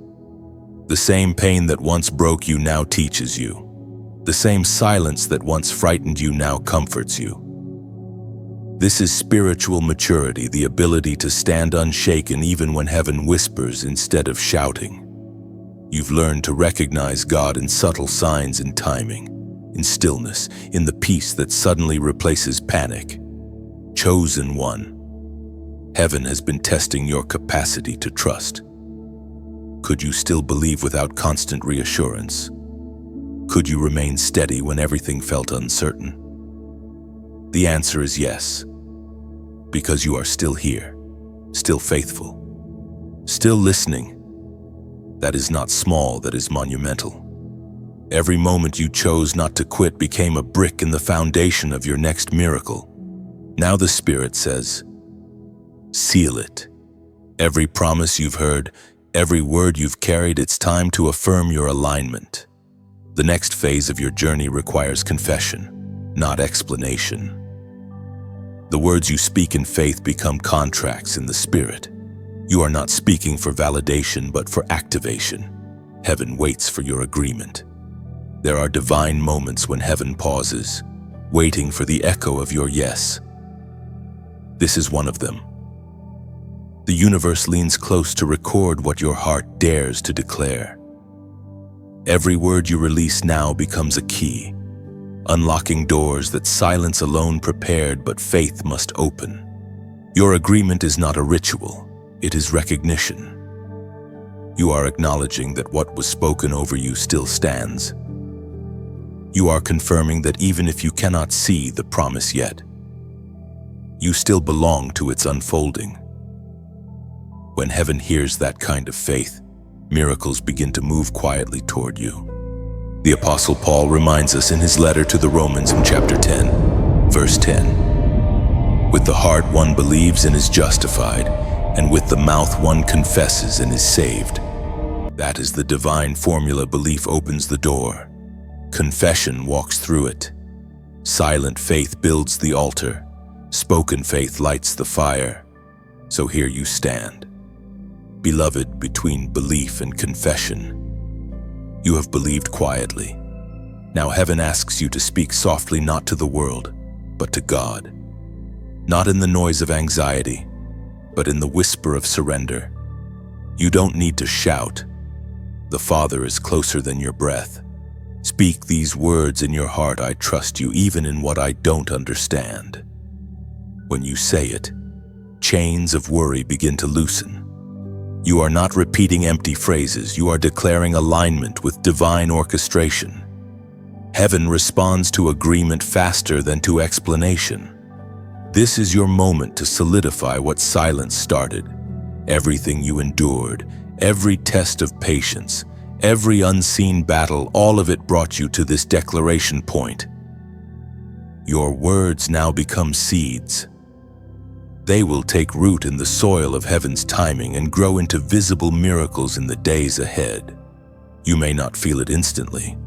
The same pain that once broke you now teaches you. The same silence that once frightened you now comforts you. This is spiritual maturity, the ability to stand unshaken even when heaven whispers instead of shouting. You've learned to recognize God in subtle signs and timing, in stillness, in the peace that suddenly replaces panic. Chosen one, heaven has been testing your capacity to trust. Could you still believe without constant reassurance? Could you remain steady when everything felt uncertain? The answer is yes, because you are still here, still faithful, still listening. That is not small, that is monumental. Every moment you chose not to quit became a brick in the foundation of your next miracle. Now the Spirit says, seal it. Every promise you've heard, every word you've carried, it's time to affirm your alignment. The next phase of your journey requires confession, not explanation. The words you speak in faith become contracts in the Spirit. You are not speaking for validation, but for activation. Heaven waits for your agreement. There are divine moments when heaven pauses, waiting for the echo of your yes. This is one of them. The universe leans close to record what your heart dares to declare. Every word you release now becomes a key, unlocking doors that silence alone prepared, but faith must open. Your agreement is not a ritual, it is recognition. You are acknowledging that what was spoken over you still stands. You are confirming that even if you cannot see the promise yet, you still belong to its unfolding. When heaven hears that kind of faith, miracles begin to move quietly toward you. The Apostle Paul reminds us in his letter to the Romans in chapter 10, verse 10. With the heart one believes and is justified, and with the mouth one confesses and is saved. That is the divine formula. Belief opens the door. Confession walks through it. Silent faith builds the altar. Spoken faith lights the fire. So here you stand. Beloved, between belief and confession, you have believed quietly. Now heaven asks you to speak softly, not to the world, but to God. Not in the noise of anxiety, but in the whisper of surrender. You don't need to shout. The Father is closer than your breath. Speak these words in your heart: I trust you even in what I don't understand. When you say it, chains of worry begin to loosen. You are not repeating empty phrases, you are declaring alignment with divine orchestration. Heaven responds to agreement faster than to explanation. This is your moment to solidify what silence started. Everything you endured, every test of patience, every unseen battle, all of it brought you to this declaration point. Your words now become seeds. They will take root in the soil of heaven's timing and grow into visible miracles in the days ahead. You may not feel it instantly,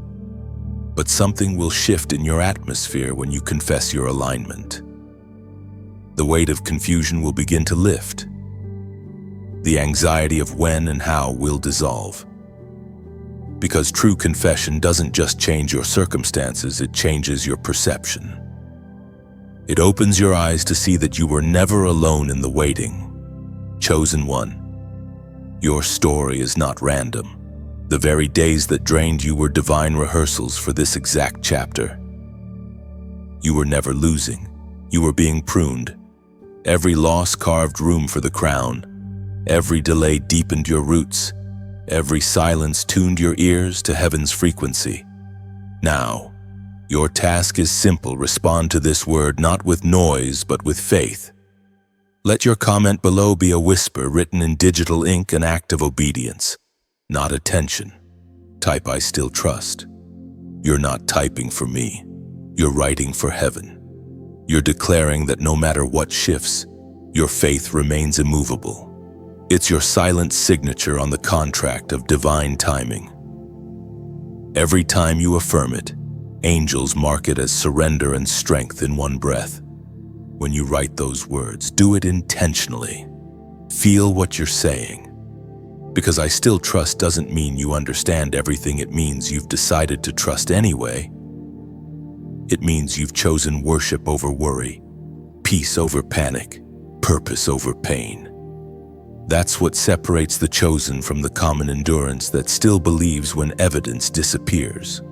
but something will shift in your atmosphere when you confess your alignment. The weight of confusion will begin to lift. The anxiety of when and how will dissolve. Because true confession doesn't just change your circumstances, it changes your perception. It opens your eyes to see that you were never alone in the waiting. Chosen one, your story is not random. The very days that drained you were divine rehearsals for this exact chapter. You were never losing. You were being pruned. Every loss carved room for the crown. Every delay deepened your roots. Every silence tuned your ears to heaven's frequency. Now, your task is simple. Respond to this word not with noise, but with faith. Let your comment below be a whisper written in digital ink, an act of obedience, not attention. Type "I still trust." You're not typing for me. You're writing for heaven. You're declaring that no matter what shifts, your faith remains immovable. It's your silent signature on the contract of divine timing. Every time you affirm it, angels mark it as surrender and strength in one breath. When you write those words, do it intentionally. Feel what you're saying. Because "I still trust" doesn't mean you understand everything. It means you've decided to trust anyway. It means you've chosen worship over worry, peace over panic, purpose over pain. That's what separates the chosen from the common endurance that still believes when evidence disappears.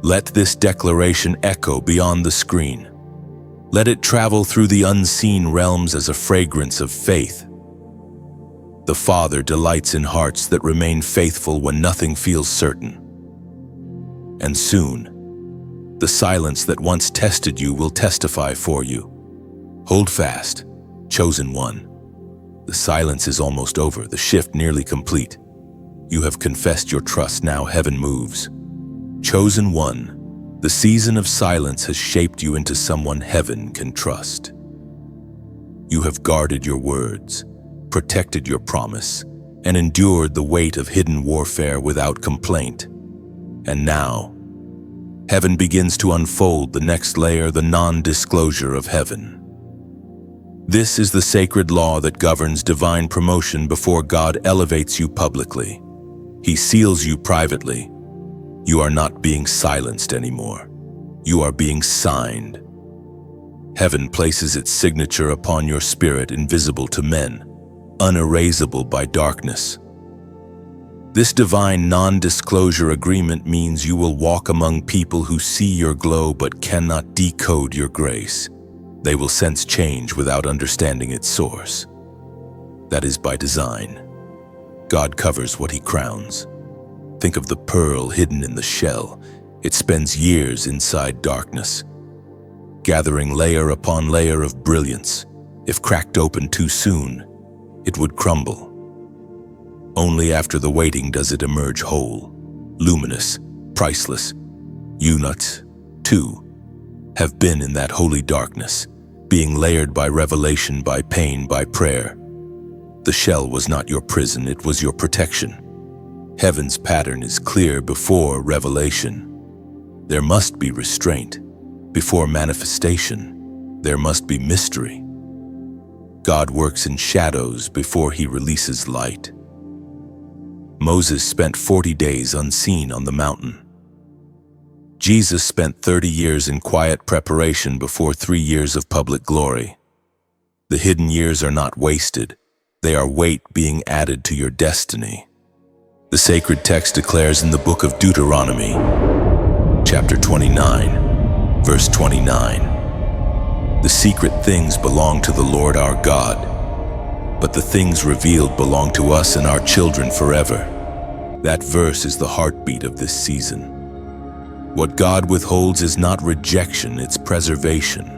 Let this declaration echo beyond the screen. Let it travel through the unseen realms as a fragrance of faith. The Father delights in hearts that remain faithful when nothing feels certain. And soon, the silence that once tested you will testify for you. Hold fast, chosen one. The silence is almost over, the shift nearly complete. You have confessed your trust, now heaven moves. Chosen one, the season of silence has shaped you into someone heaven can trust. You have guarded your words, protected your promise, and endured the weight of hidden warfare without complaint. And now, heaven begins to unfold the next layer, the non-disclosure of heaven. This is the sacred law that governs divine promotion before God elevates you publicly. He seals you privately. You are not being silenced anymore. You are being signed. Heaven places its signature upon your spirit, invisible to men, unerasable by darkness. This divine non-disclosure agreement means you will walk among people who see your glow but cannot decode your grace. They will sense change without understanding its source. That is by design. God covers what He crowns. Think of the pearl hidden in the shell. It spends years inside darkness, gathering layer upon layer of brilliance. If cracked open too soon, it would crumble. Only after the waiting does it emerge whole, luminous, priceless. You, too, have been in that holy darkness, being layered by revelation, by pain, by prayer. The shell was not your prison, it was your protection. Heaven's pattern is clear before revelation. There must be restraint. Before manifestation, there must be mystery. God works in shadows before He releases light. Moses spent 40 days unseen on the mountain. Jesus spent 30 years in quiet preparation before 3 years of public glory. The hidden years are not wasted. They are weight being added to your destiny. The sacred text declares in the book of Deuteronomy, chapter 29, verse 29, "The secret things belong to the Lord our God, but the things revealed belong to us and our children forever." That verse is the heartbeat of this season. What God withholds is not rejection, it's preservation.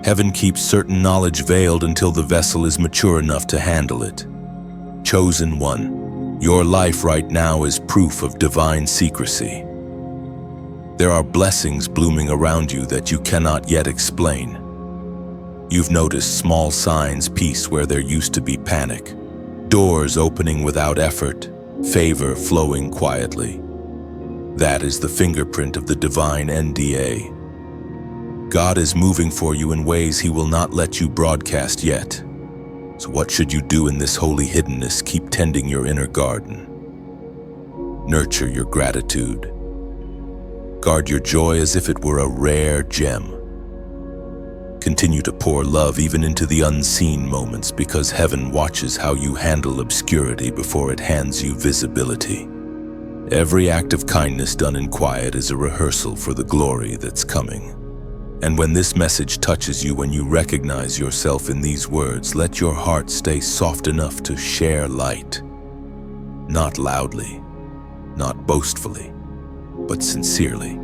Heaven keeps certain knowledge veiled until the vessel is mature enough to handle it. Chosen one, your life right now is proof of divine secrecy. There are blessings blooming around you that you cannot yet explain. You've noticed small signs, peace where there used to be panic, doors opening without effort, favor flowing quietly. That is the fingerprint of the divine NDA. God is moving for you in ways He will not let you broadcast yet. So what should you do in this holy hiddenness? Keep tending your inner garden. Nurture your gratitude. Guard your joy as if it were a rare gem. Continue to pour love even into the unseen moments, because heaven watches how you handle obscurity before it hands you visibility. Every act of kindness done in quiet is a rehearsal for the glory that's coming. And when this message touches you, when you recognize yourself in these words, let your heart stay soft enough to share light. Not loudly, not boastfully, but sincerely.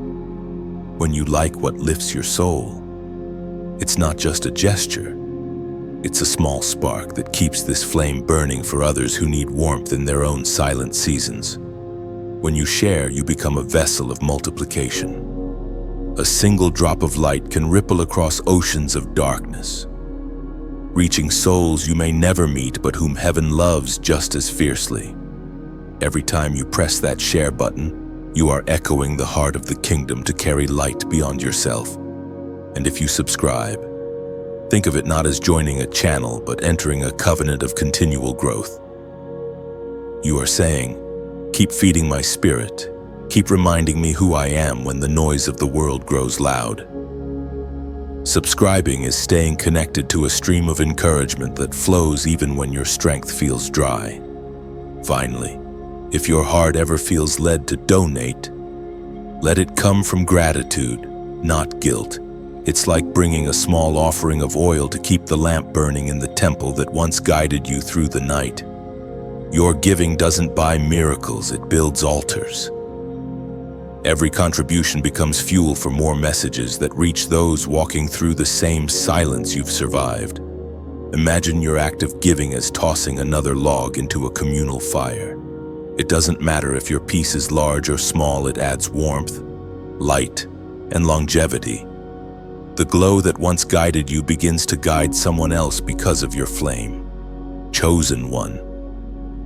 When you like what lifts your soul, it's not just a gesture. It's a small spark that keeps this flame burning for others who need warmth in their own silent seasons. When you share, you become a vessel of multiplication. A single drop of light can ripple across oceans of darkness, reaching souls you may never meet but whom heaven loves just as fiercely. Every time you press that share button, you are echoing the heart of the kingdom to carry light beyond yourself. And if you subscribe, think of it not as joining a channel, but entering a covenant of continual growth. You are saying, "Keep feeding my spirit. Keep reminding me who I am when the noise of the world grows loud." Subscribing is staying connected to a stream of encouragement that flows even when your strength feels dry. Finally, if your heart ever feels led to donate, Let it come from gratitude, not guilt. It's like bringing a small offering of oil to keep the lamp burning in the temple that once guided you through the night. Your giving doesn't buy miracles, it builds altars. Every contribution becomes fuel for more messages that reach those walking through the same silence you've survived. Imagine your act of giving as tossing another log into a communal fire. It doesn't matter if your piece is large or small, it adds warmth, light, and longevity. The glow that once guided you begins to guide someone else because of your flame. Chosen one.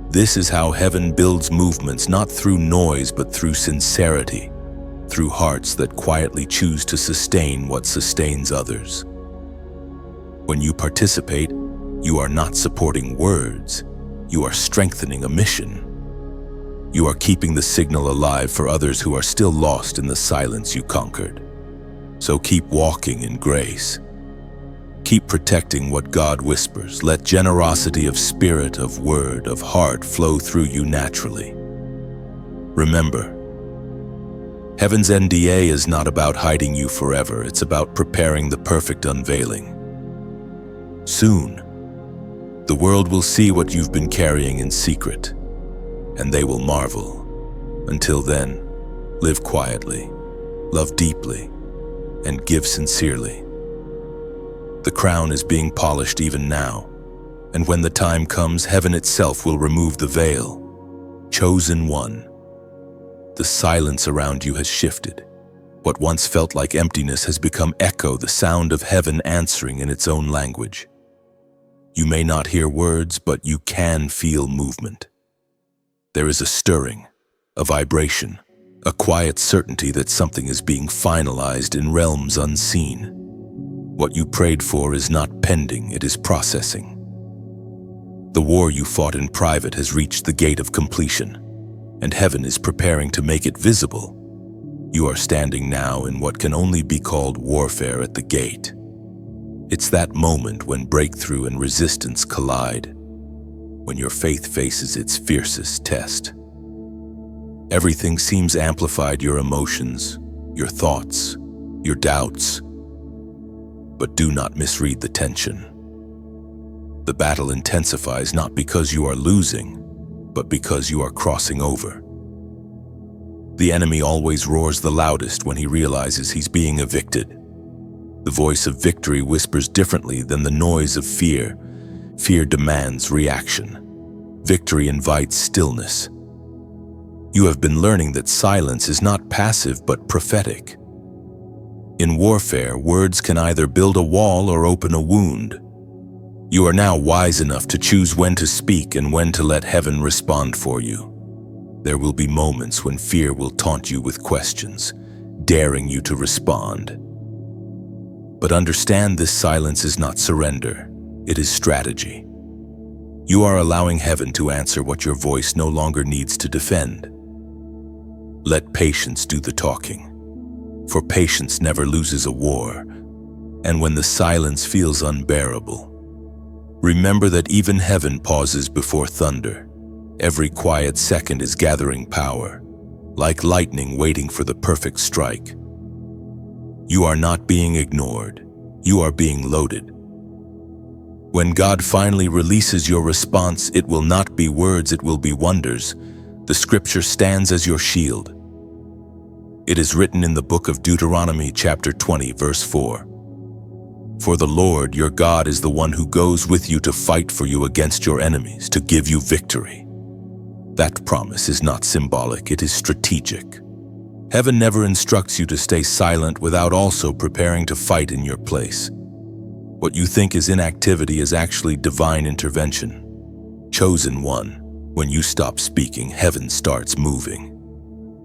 This is how heaven builds movements, not through noise but through sincerity, through hearts that quietly choose to sustain what sustains others. When you participate, you are not supporting words, you are strengthening a mission. You are keeping the signal alive for others who are still lost in the silence you conquered. So keep walking in grace. Keep protecting what God whispers. Let generosity of spirit, of word, of heart flow through you naturally. Remember, heaven's NDA is not about hiding you forever. It's about preparing the perfect unveiling. Soon, the world will see what you've been carrying in secret, and they will marvel. Until then, live quietly, love deeply, and give sincerely. The crown is being polished even now, and when the time comes, heaven itself will remove the veil. Chosen one. The silence around you has shifted. What once felt like emptiness has become echo, the sound of heaven answering in its own language. You may not hear words, but you can feel movement. There is a stirring, a vibration, a quiet certainty that something is being finalized in realms unseen. What you prayed for is not pending, it is processing. The war you fought in private has reached the gate of completion, and heaven is preparing to make it visible. You are standing now in what can only be called warfare at the gate. It's that moment when breakthrough and resistance collide, when your faith faces its fiercest test. Everything seems amplified, your emotions, your thoughts, your doubts. But do not misread the tension. The battle intensifies not because you are losing, but because you are crossing over. The enemy always roars the loudest when he realizes he's being evicted. The voice of victory whispers differently than the noise of fear. Fear demands reaction. Victory invites stillness. You have been learning that silence is not passive but prophetic. In warfare, words can either build a wall or open a wound. You are now wise enough to choose when to speak and when to let heaven respond for you. There will be moments when fear will taunt you with questions, daring you to respond. But understand, this silence is not surrender, it is strategy. You are allowing heaven to answer what your voice no longer needs to defend. Let patience do the talking, for patience never loses a war. And when the silence feels unbearable, remember that even heaven pauses before thunder. Every quiet second is gathering power, like lightning waiting for the perfect strike. You are not being ignored, you are being loaded. When God finally releases your response, it will not be words, it will be wonders. The scripture stands as your shield. It is written in the book of Deuteronomy chapter 20, verse 4. For the Lord your God is the one who goes with you to fight for you against your enemies, to give you victory. That promise is not symbolic, it is strategic. Heaven never instructs you to stay silent without also preparing to fight in your place. What you think is inactivity is actually divine intervention. Chosen one, when you stop speaking, heaven starts moving.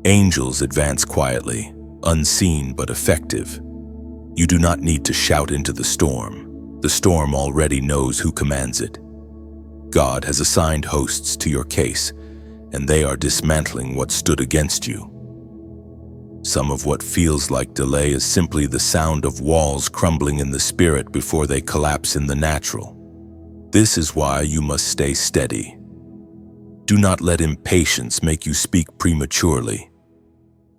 Angels advance quietly, unseen but effective. You do not need to shout into the storm. The storm already knows who commands it. God has assigned hosts to your case, and they are dismantling what stood against you. Some of what feels like delay is simply the sound of walls crumbling in the spirit before they collapse in the natural. This is why you must stay steady. Do not let impatience make you speak prematurely.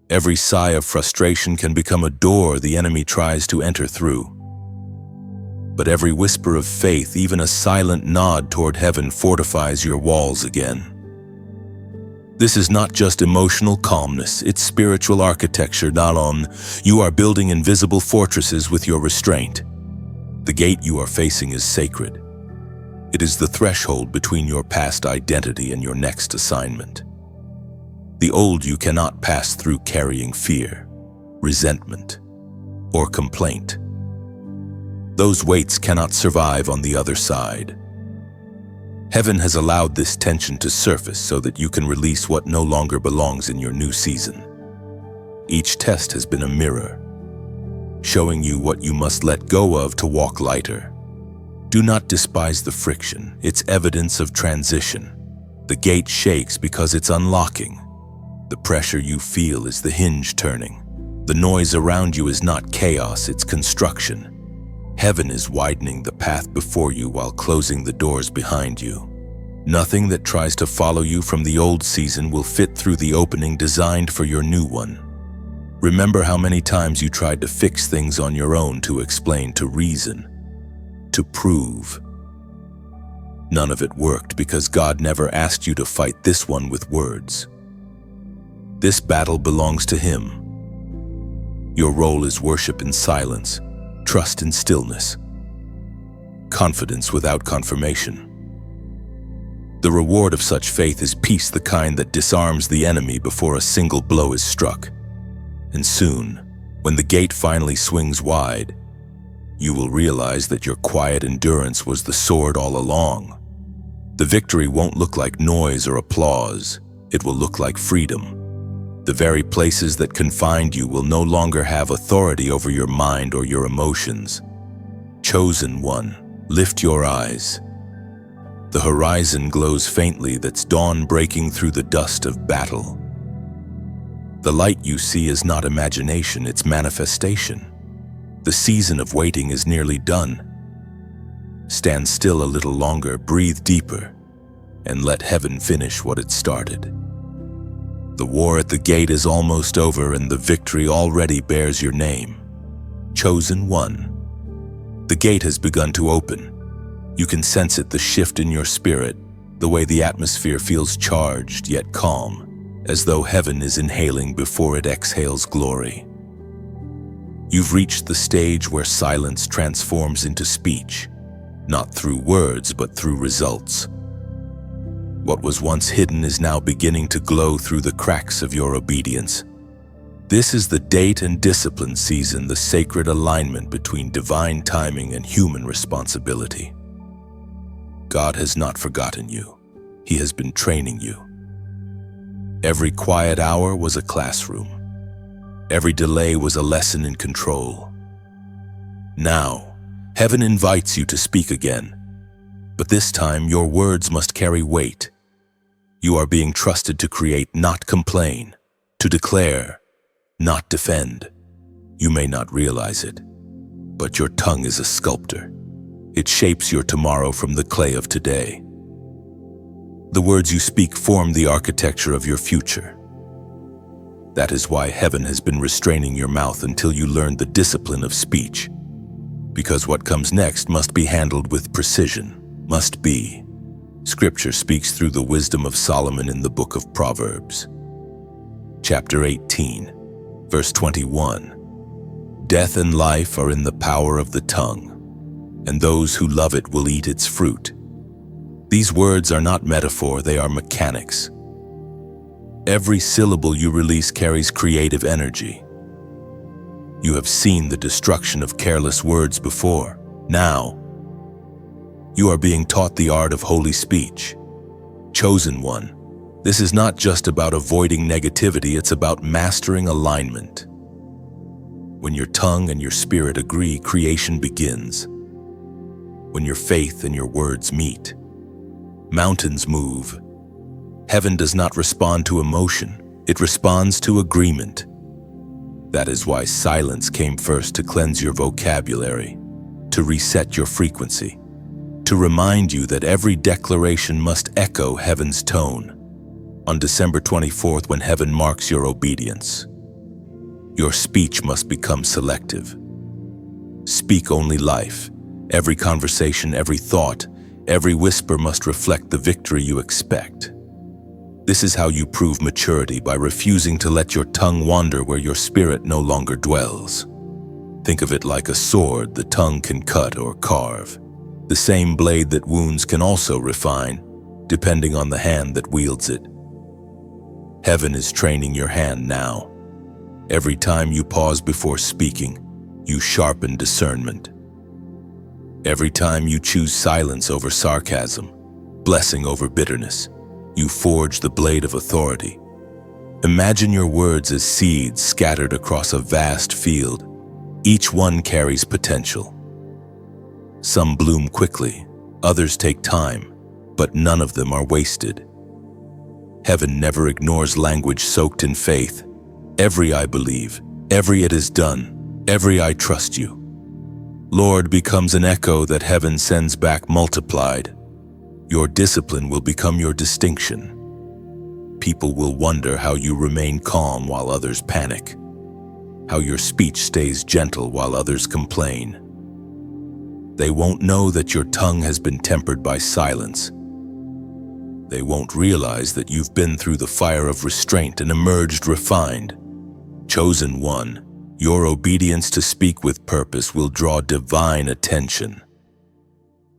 Every sigh of frustration can become a door the enemy tries to enter through. But every whisper of faith, even a silent nod toward heaven, fortifies your walls again. This is not just emotional calmness, it's spiritual architecture. You are building invisible fortresses with your restraint. The gate you are facing is sacred. It is the threshold between your past identity and your next assignment. The old you cannot pass through carrying fear, resentment, or complaint. Those weights cannot survive on the other side. Heaven has allowed this tension to surface so that you can release what no longer belongs in your new season. Each test has been a mirror, showing you what you must let go of to walk lighter. Do not despise the friction, it's evidence of transition. The gate shakes because it's unlocking. The pressure you feel is the hinge turning. The noise around you is not chaos, it's construction. Heaven is widening the path before you while closing the doors behind you. Nothing that tries to follow you from the old season will fit through the opening designed for your new one. Remember how many times you tried to fix things on your own, to explain, to reason, to prove. None of it worked because God never asked you to fight this one with words. This battle belongs to Him. Your role is worship in silence, trust in stillness, confidence without confirmation. The reward of such faith is peace, the kind that disarms the enemy before a single blow is struck. And soon, when the gate finally swings wide, you will realize that your quiet endurance was the sword all along. The victory won't look like noise or applause. It will look like freedom. The very places that confined you will no longer have authority over your mind or your emotions. Chosen one, lift your eyes. The horizon glows faintly, that's dawn breaking through the dust of battle. The light you see is not imagination, it's manifestation. The season of waiting is nearly done. Stand still a little longer, breathe deeper, and let heaven finish what it started. The war at the gate is almost over and the victory already bears your name. Chosen one. The gate has begun to open. You can sense it, the shift in your spirit, the way the atmosphere feels charged yet calm, as though heaven is inhaling before it exhales glory. You've reached the stage where silence transforms into speech, not through words but through results. What was once hidden is now beginning to glow through the cracks of your obedience. This is the date and discipline season, the sacred alignment between divine timing and human responsibility. God has not forgotten you. He has been training you. Every quiet hour was a classroom. Every delay was a lesson in control. Now, heaven invites you to speak again. But this time, your words must carry weight. You are being trusted to create, not complain, to declare, not defend. You may not realize it, but your tongue is a sculptor. It shapes your tomorrow from the clay of today. The words you speak form the architecture of your future. That is why heaven has been restraining your mouth until you learn the discipline of speech. Because what comes next must be handled with precision, must be. Scripture speaks through the wisdom of Solomon in the book of Proverbs. Chapter 18, verse 21. Death and life are in the power of the tongue, and those who love it will eat its fruit. These words are not metaphor, they are mechanics. Every syllable you release carries creative energy. You have seen the destruction of careless words before. Now, you are being taught the art of holy speech. Chosen one. This is not just about avoiding negativity, it's about mastering alignment. When your tongue and your spirit agree, creation begins. When your faith and your words meet, mountains move. Heaven does not respond to emotion, it responds to agreement. That is why silence came first, to cleanse your vocabulary, to reset your frequency, to remind you that every declaration must echo heaven's tone. On December 24th, when heaven marks your obedience, Your speech must become selective. Speak only life. Every conversation, every thought, every whisper must reflect the victory you expect. This is how you prove maturity, by refusing to let your tongue wander where your spirit no longer dwells. Think of it like a sword the tongue can cut or carve. The same blade that wounds can also refine, depending on the hand that wields it. Heaven is training your hand now. Every time you pause before speaking, you sharpen discernment. Every time you choose silence over sarcasm, blessing over bitterness, you forge the blade of authority. Imagine your words as seeds scattered across a vast field. Each one carries potential. Some bloom quickly, others take time, but none of them are wasted. Heaven never ignores language soaked in faith. Every I believe, every it is done, every I trust you, Lord, becomes an echo that heaven sends back multiplied. Your discipline will become your distinction. People will wonder how you remain calm while others panic, how your speech stays gentle while others complain. They won't know that your tongue has been tempered by silence. They won't realize that you've been through the fire of restraint and emerged refined. Chosen one, your obedience to speak with purpose will draw divine attention.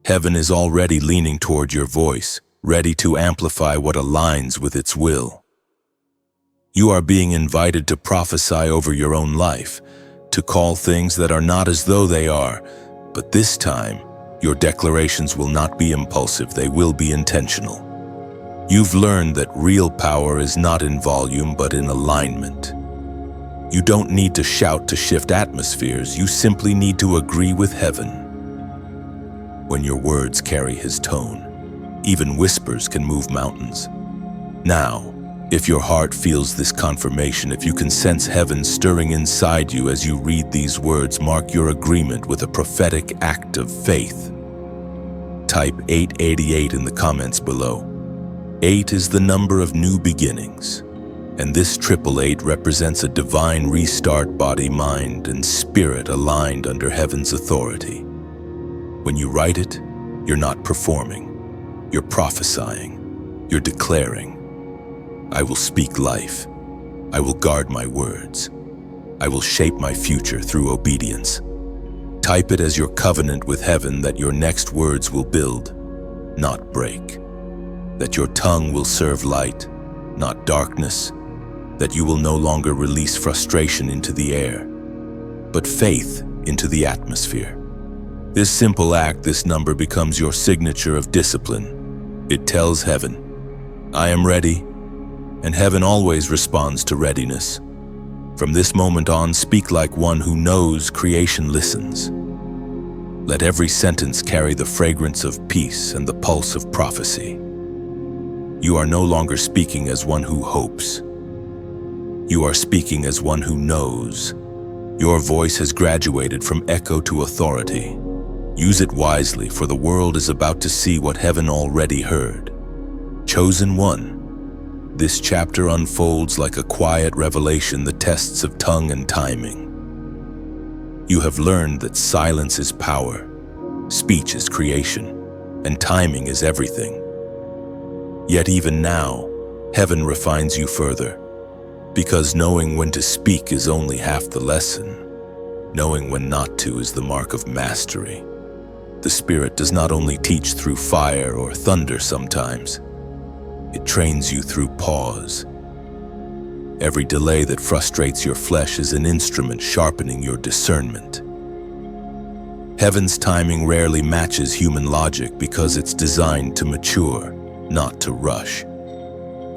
Heaven is already leaning toward your voice, ready to amplify what aligns with its will. You are being invited to prophesy over your own life, to call things that are not as though they are, but this time, your declarations will not be impulsive, they will be intentional. You've learned that real power is not in volume, but in alignment. You don't need to shout to shift atmospheres, you simply need to agree with heaven. When your words carry his tone, even whispers can move mountains. Now, if your heart feels this confirmation, if you can sense heaven stirring inside you as you read these words, mark your agreement with a prophetic act of faith. Type 888 in the comments below. 8 is the number of new beginnings, and this 888 represents a divine restart, body, mind, and spirit aligned under heaven's authority. When you write it, you're not performing, you're prophesying, you're declaring, I will speak life, I will guard my words, I will shape my future through obedience. Type it as your covenant with heaven that your next words will build, not break, that your tongue will serve light, not darkness, that you will no longer release frustration into the air, but faith into the atmosphere. This simple act, this number, becomes your signature of discipline. It tells heaven, I am ready, and heaven always responds to readiness. From this moment on, speak like one who knows creation listens. Let every sentence carry the fragrance of peace and the pulse of prophecy. You are no longer speaking as one who hopes. You are speaking as one who knows. Your voice has graduated from echo to authority. Use it wisely, for the world is about to see what heaven already heard. Chosen one, this chapter unfolds like a quiet revelation, the tests of tongue and timing. You have learned that silence is power, speech is creation, and timing is everything. Yet even now, heaven refines you further, because knowing when to speak is only half the lesson. Knowing when not to is the mark of mastery. The Spirit does not only teach through fire or thunder sometimes, it trains you through pause. Every delay that frustrates your flesh is an instrument sharpening your discernment. Heaven's timing rarely matches human logic because it's designed to mature, not to rush.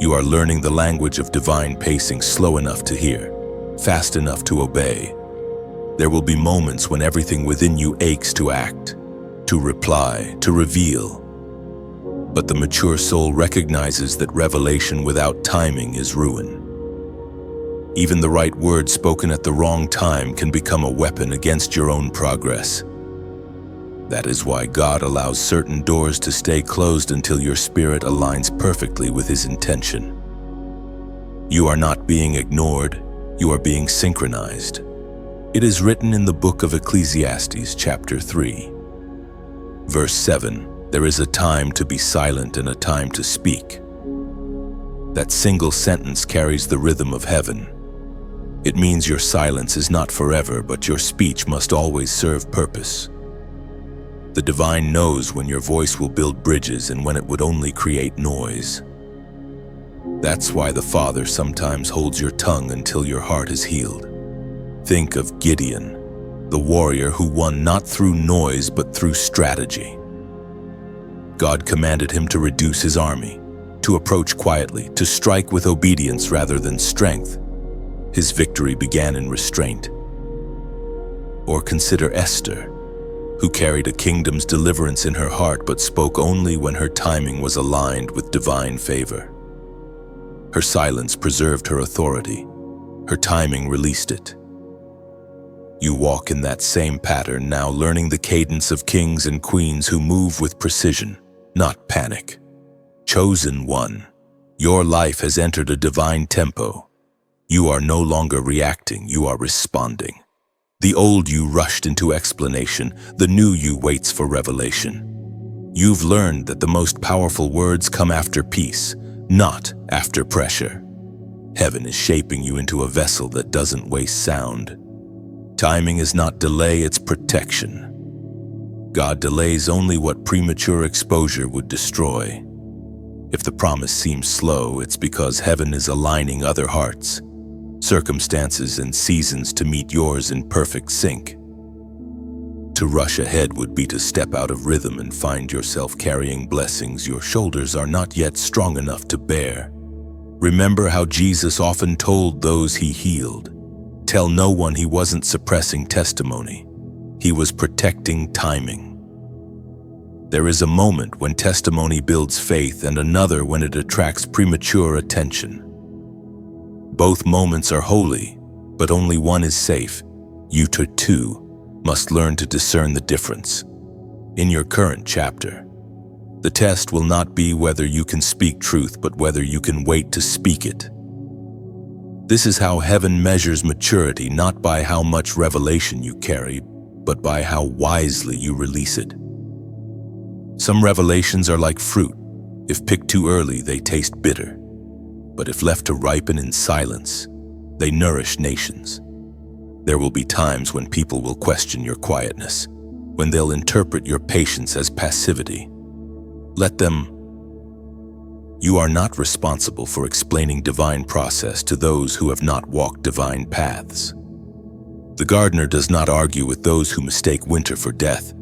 You are learning the language of divine pacing, slow enough to hear, fast enough to obey. There will be moments when everything within you aches to act, to reply, to reveal. But the mature soul recognizes that revelation without timing is ruin. Even the right word spoken at the wrong time can become a weapon against your own progress. That is why God allows certain doors to stay closed until your spirit aligns perfectly with His intention. You are not being ignored, You are being synchronized. It is written in the book of Ecclesiastes, chapter 3. Verse 7, there is a time to be silent and a time to speak. That single sentence carries the rhythm of heaven. It means your silence is not forever, but your speech must always serve purpose. The divine knows when your voice will build bridges and when it would only create noise. That's why the Father sometimes holds your tongue until your heart is healed. Think of Gideon, the warrior who won not through noise but through strategy. God commanded him to reduce his army, to approach quietly, to strike with obedience rather than strength. His victory began in restraint. Or consider Esther, who carried a kingdom's deliverance in her heart but spoke only when her timing was aligned with divine favor. Her silence preserved her authority. Her timing released it. You walk in that same pattern now, learning the cadence of kings and queens who move with precision, not panic. Chosen one, your life has entered a divine tempo. You are no longer reacting, you are responding. The old you rushed into explanation, the new you waits for revelation. You've learned that the most powerful words come after peace, not after pressure. Heaven is shaping you into a vessel that doesn't waste sound. Timing is not delay, it's protection. God delays only what premature exposure would destroy. If the promise seems slow, it's because heaven is aligning other hearts, circumstances and seasons to meet yours in perfect sync. To rush ahead would be to step out of rhythm and find yourself carrying blessings your shoulders are not yet strong enough to bear. Remember how Jesus often told those he healed, tell no one he wasn't suppressing testimony. He was protecting timing. There is a moment when testimony builds faith and another when it attracts premature attention. Both moments are holy, but only one is safe. You too must learn to discern the difference. In your current chapter, the test will not be whether you can speak truth, but whether you can wait to speak it. This is how heaven measures maturity, not by how much revelation you carry, but by how wisely you release it. Some revelations are like fruit. If picked too early, they taste bitter. But if left to ripen in silence, they nourish nations. There will be times when people will question your quietness, when they'll interpret your patience as passivity. Let them. You are not responsible for explaining divine process to those who have not walked divine paths. The gardener does not argue with those who mistake winter for death.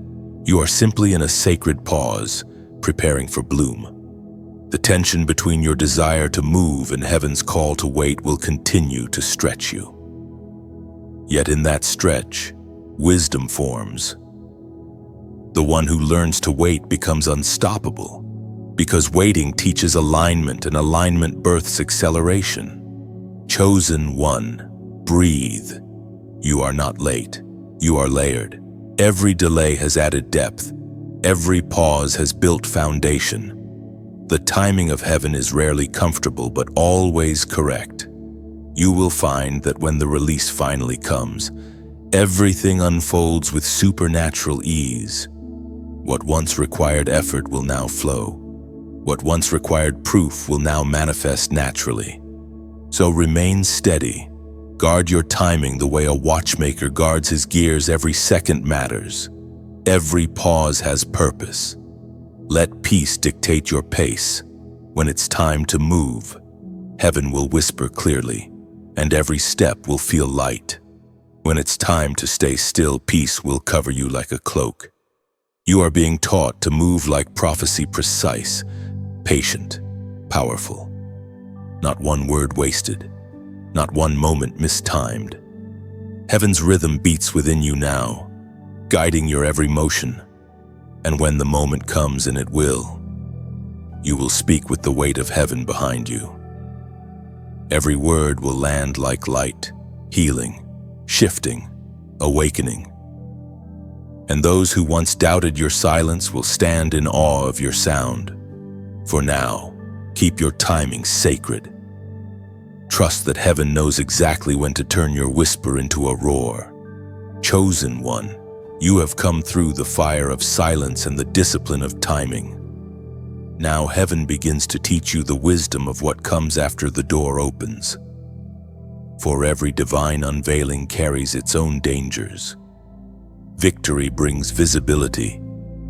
You are simply in a sacred pause, preparing for bloom. The tension between your desire to move and heaven's call to wait will continue to stretch you. Yet in that stretch, wisdom forms. The one who learns to wait becomes unstoppable, because waiting teaches alignment and alignment births acceleration. Chosen one, breathe. You are not late. You are layered. Every delay has added depth. Every pause has built foundation. The timing of heaven is rarely comfortable, but always correct. You will find that when the release finally comes, everything unfolds with supernatural ease. What once required effort will now flow. What once required proof will now manifest naturally. So remain steady. Guard your timing the way a watchmaker guards his gears. Every second matters. Every pause has purpose. Let peace dictate your pace. When it's time to move, heaven will whisper clearly, and every step will feel light. When it's time to stay still, peace will cover you like a cloak. You are being taught to move like prophecy, precise, patient, powerful. Not one word wasted, not one moment mistimed. Heaven's rhythm beats within you now, guiding your every motion. And when the moment comes, and it will, you will speak with the weight of heaven behind you. Every word will land like light, healing, shifting, awakening. And those who once doubted your silence will stand in awe of your sound. For now, keep your timing sacred. trust that heaven knows exactly when to turn your whisper into a roar. Chosen one, you have come through the fire of silence and the discipline of timing. Now heaven begins to teach you the wisdom of what comes after the door opens. For every divine unveiling carries its own dangers. Victory brings visibility,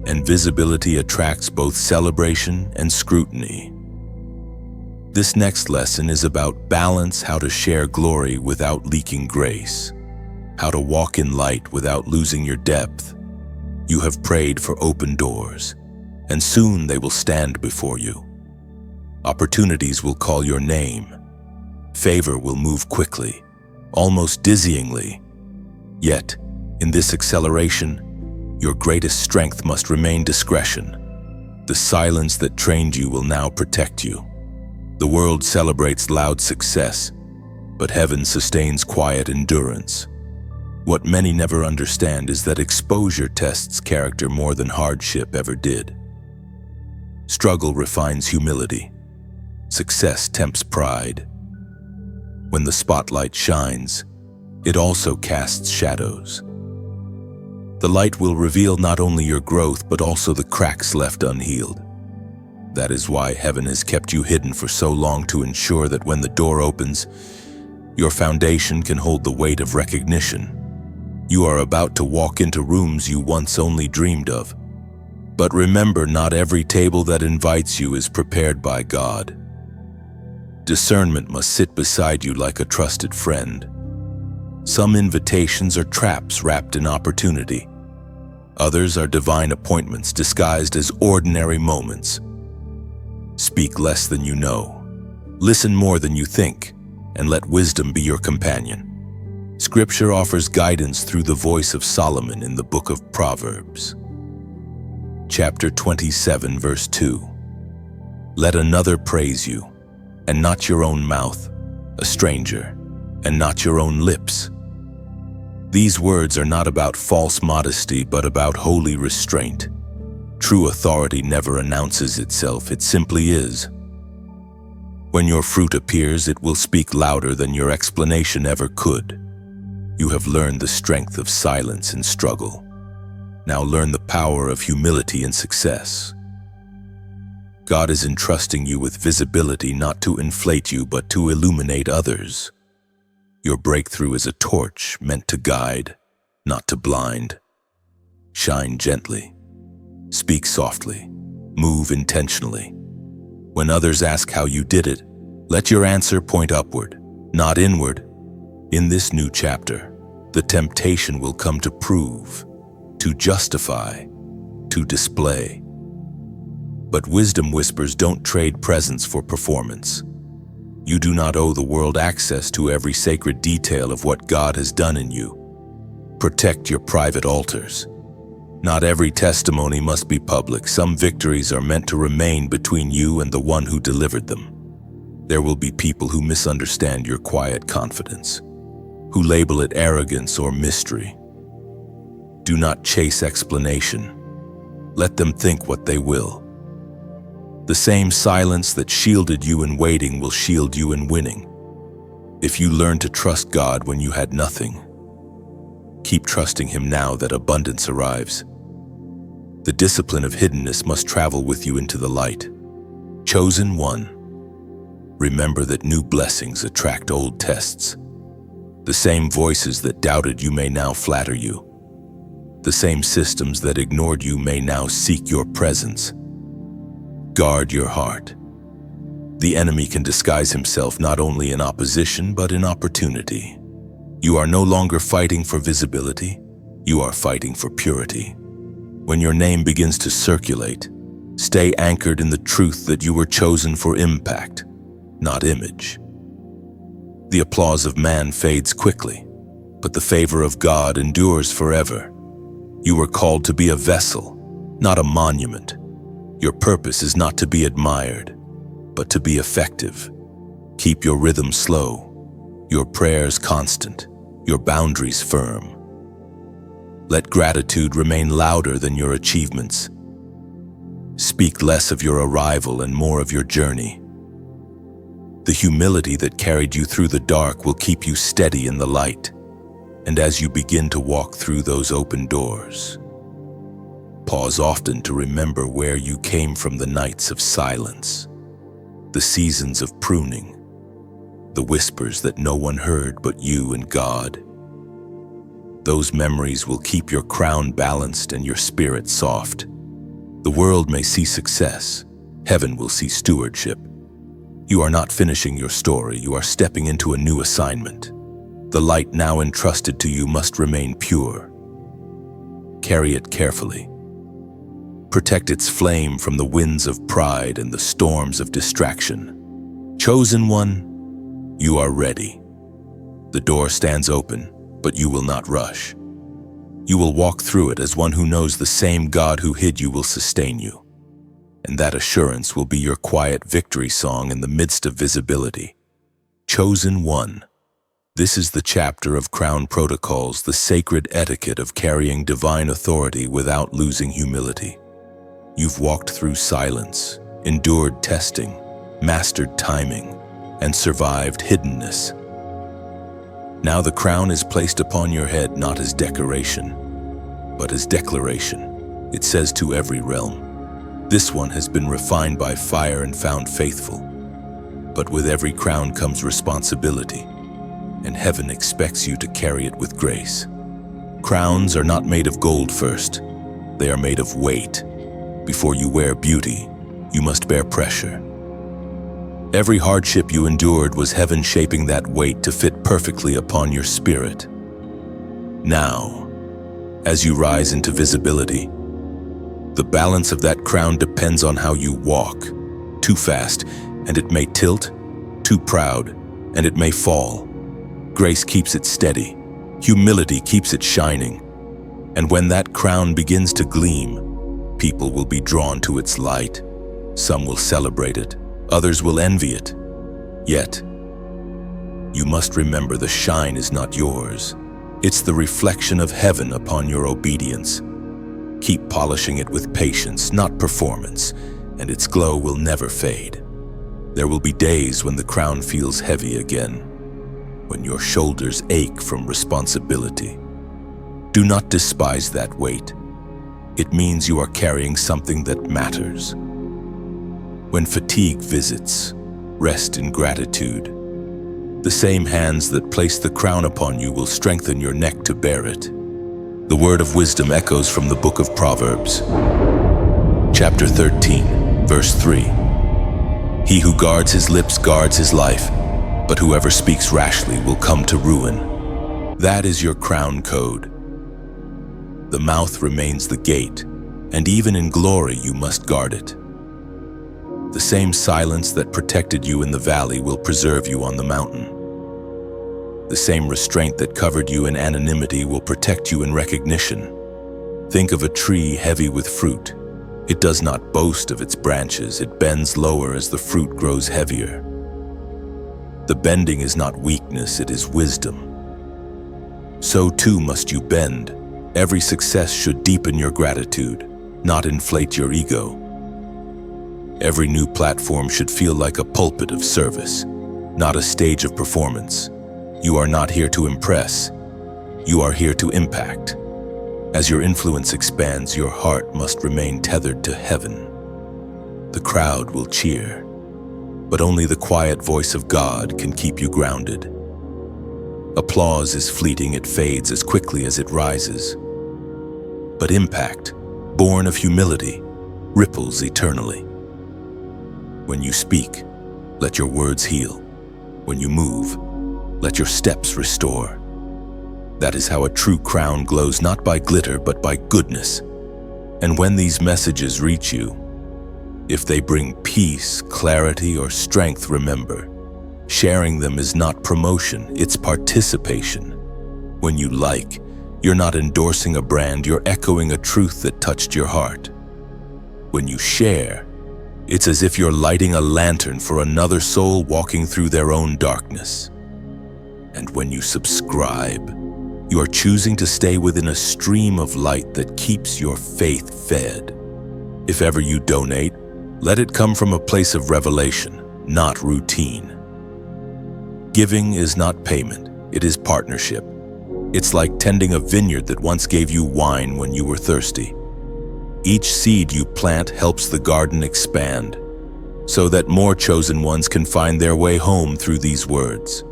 and visibility attracts both celebration and scrutiny. This next lesson is about balance, how to share glory without leaking grace, how to walk in light without losing your depth. You have prayed for open doors, and soon they will stand before you. Opportunities will call your name. Favor will move quickly, almost dizzyingly. Yet, in this acceleration, your greatest strength must remain discretion. The silence that trained you will now protect you. The world celebrates loud success, but heaven sustains quiet endurance. What many never understand is that exposure tests character more than hardship ever did. Struggle refines humility. Success tempts pride. When the spotlight shines, it also casts shadows. The light will reveal not only your growth, but also the cracks left unhealed. That is why heaven has kept you hidden for so long, to ensure that when the door opens, your foundation can hold the weight of recognition. You are about to walk into rooms you once only dreamed of. But remember, not every table that invites you is prepared by God. Discernment must sit beside you like a trusted friend. Some invitations are traps wrapped in opportunity. Others are divine appointments disguised as ordinary moments. Speak less than you know. Listen more than you think, and let wisdom be your companion. Scripture offers guidance through the voice of Solomon in the book of Proverbs. Chapter 27, verse 2. Let another praise you, and not your own mouth, a stranger, and not your own lips. These words are not about false modesty, but about holy restraint. True authority never announces itself, it simply is. When your fruit appears, it will speak louder than your explanation ever could. You have learned the strength of silence and struggle. Now learn the power of humility and success. God is entrusting you with visibility, not to inflate you, but to illuminate others. Your breakthrough is a torch meant to guide, not to blind. Shine gently. Speak softly. Move intentionally. When others ask how you did it, let your answer point upward, not inward. In this new chapter, the temptation will come to prove, to justify, to display. But wisdom whispers, don't trade presence for performance. You do not owe the world access to every sacred detail of what God has done in you. Protect your private altars. Not every testimony must be public. Some victories are meant to remain between you and the one who delivered them. There will be people who misunderstand your quiet confidence, who label it arrogance or mystery. Do not chase explanation. Let them think what they will. The same silence that shielded you in waiting will shield you in winning. If you learn to trust God when you had nothing, keep trusting Him now that abundance arrives. The discipline of hiddenness must travel with you into the light. Chosen one, remember that new blessings attract old tests. The same voices that doubted you may now flatter you. The same systems that ignored you may now seek your presence. Guard your heart. The enemy can disguise himself not only in opposition, but in opportunity. You are no longer fighting for visibility, you are fighting for purity. When your name begins to circulate, stay anchored in the truth that you were chosen for impact, not image. The applause of man fades quickly, but the favor of God endures forever. You were called to be a vessel, not a monument. Your purpose is not to be admired, but to be effective. Keep your rhythm slow, your prayers constant, your boundaries firm. Let gratitude remain louder than your achievements. Speak less of your arrival and more of your journey. The humility that carried you through the dark will keep you steady in the light. And as you begin to walk through those open doors, pause often to remember where you came from: the nights of silence, the seasons of pruning, the whispers that no one heard but you and God. Those memories will keep your crown balanced and your spirit soft. The world may see success, heaven will see stewardship. You are not finishing your story, you are stepping into a new assignment. The light now entrusted to you must remain pure. Carry it carefully. Protect its flame from the winds of pride and the storms of distraction. Chosen one, you are ready. The door stands open, but you will not rush. You will walk through it as one who knows the same God who hid you will sustain you. And that assurance will be your quiet victory song in the midst of visibility. Chosen one. This is the chapter of Crown Protocols, the sacred etiquette of carrying divine authority without losing humility. You've walked through silence, endured testing, mastered timing, and survived hiddenness. Now the crown is placed upon your head not as decoration, but as declaration. It says to every realm, this one has been refined by fire and found faithful. But with every crown comes responsibility, and heaven expects you to carry it with grace. Crowns are not made of gold first, they are made of weight. Before you wear beauty, you must bear pressure. Every hardship you endured was heaven shaping that weight to fit perfectly upon your spirit. Now, as you rise into visibility, the balance of that crown depends on how you walk. Too fast, and it may tilt. Too proud, and it may fall. Grace keeps it steady. Humility keeps it shining. And when that crown begins to gleam, people will be drawn to its light. Some will celebrate it, others will envy it. Yet, you must remember the shine is not yours. It's the reflection of heaven upon your obedience. Keep polishing it with patience, not performance, and its glow will never fade. There will be days when the crown feels heavy again, when your shoulders ache from responsibility. Do not despise that weight. It means you are carrying something that matters. When fatigue visits, rest in gratitude. The same hands that place the crown upon you will strengthen your neck to bear it. The word of wisdom echoes from the book of Proverbs, chapter 13, verse 3. He who guards his lips guards his life, but whoever speaks rashly will come to ruin. That is your crown code. The mouth remains the gate, and even in glory you must guard it. The same silence that protected you in the valley will preserve you on the mountain. The same restraint that covered you in anonymity will protect you in recognition. Think of a tree heavy with fruit. It does not boast of its branches, it bends lower as the fruit grows heavier. The bending is not weakness, it is wisdom. So too must you bend. Every success should deepen your gratitude, not inflate your ego. Every new platform should feel like a pulpit of service, not a stage of performance. You are not here to impress. You are here to impact. As your influence expands, your heart must remain tethered to heaven. The crowd will cheer, but only the quiet voice of God can keep you grounded. Applause is fleeting, it fades as quickly as it rises. But impact, born of humility, ripples eternally. When you speak, let your words heal. When you move, let your steps restore. That is how a true crown glows, not by glitter, but by goodness. And when these messages reach you, if they bring peace, clarity, or strength, remember, sharing them is not promotion, it's participation. When you like, you're not endorsing a brand, you're echoing a truth that touched your heart. When you share, it's as if you're lighting a lantern for another soul walking through their own darkness. And when you subscribe, you are choosing to stay within a stream of light that keeps your faith fed. If ever you donate, let it come from a place of revelation, not routine. Giving is not payment, it is partnership. It's like tending a vineyard that once gave you wine when you were thirsty. Each seed you plant helps the garden expand, so that more chosen ones can find their way home through these words.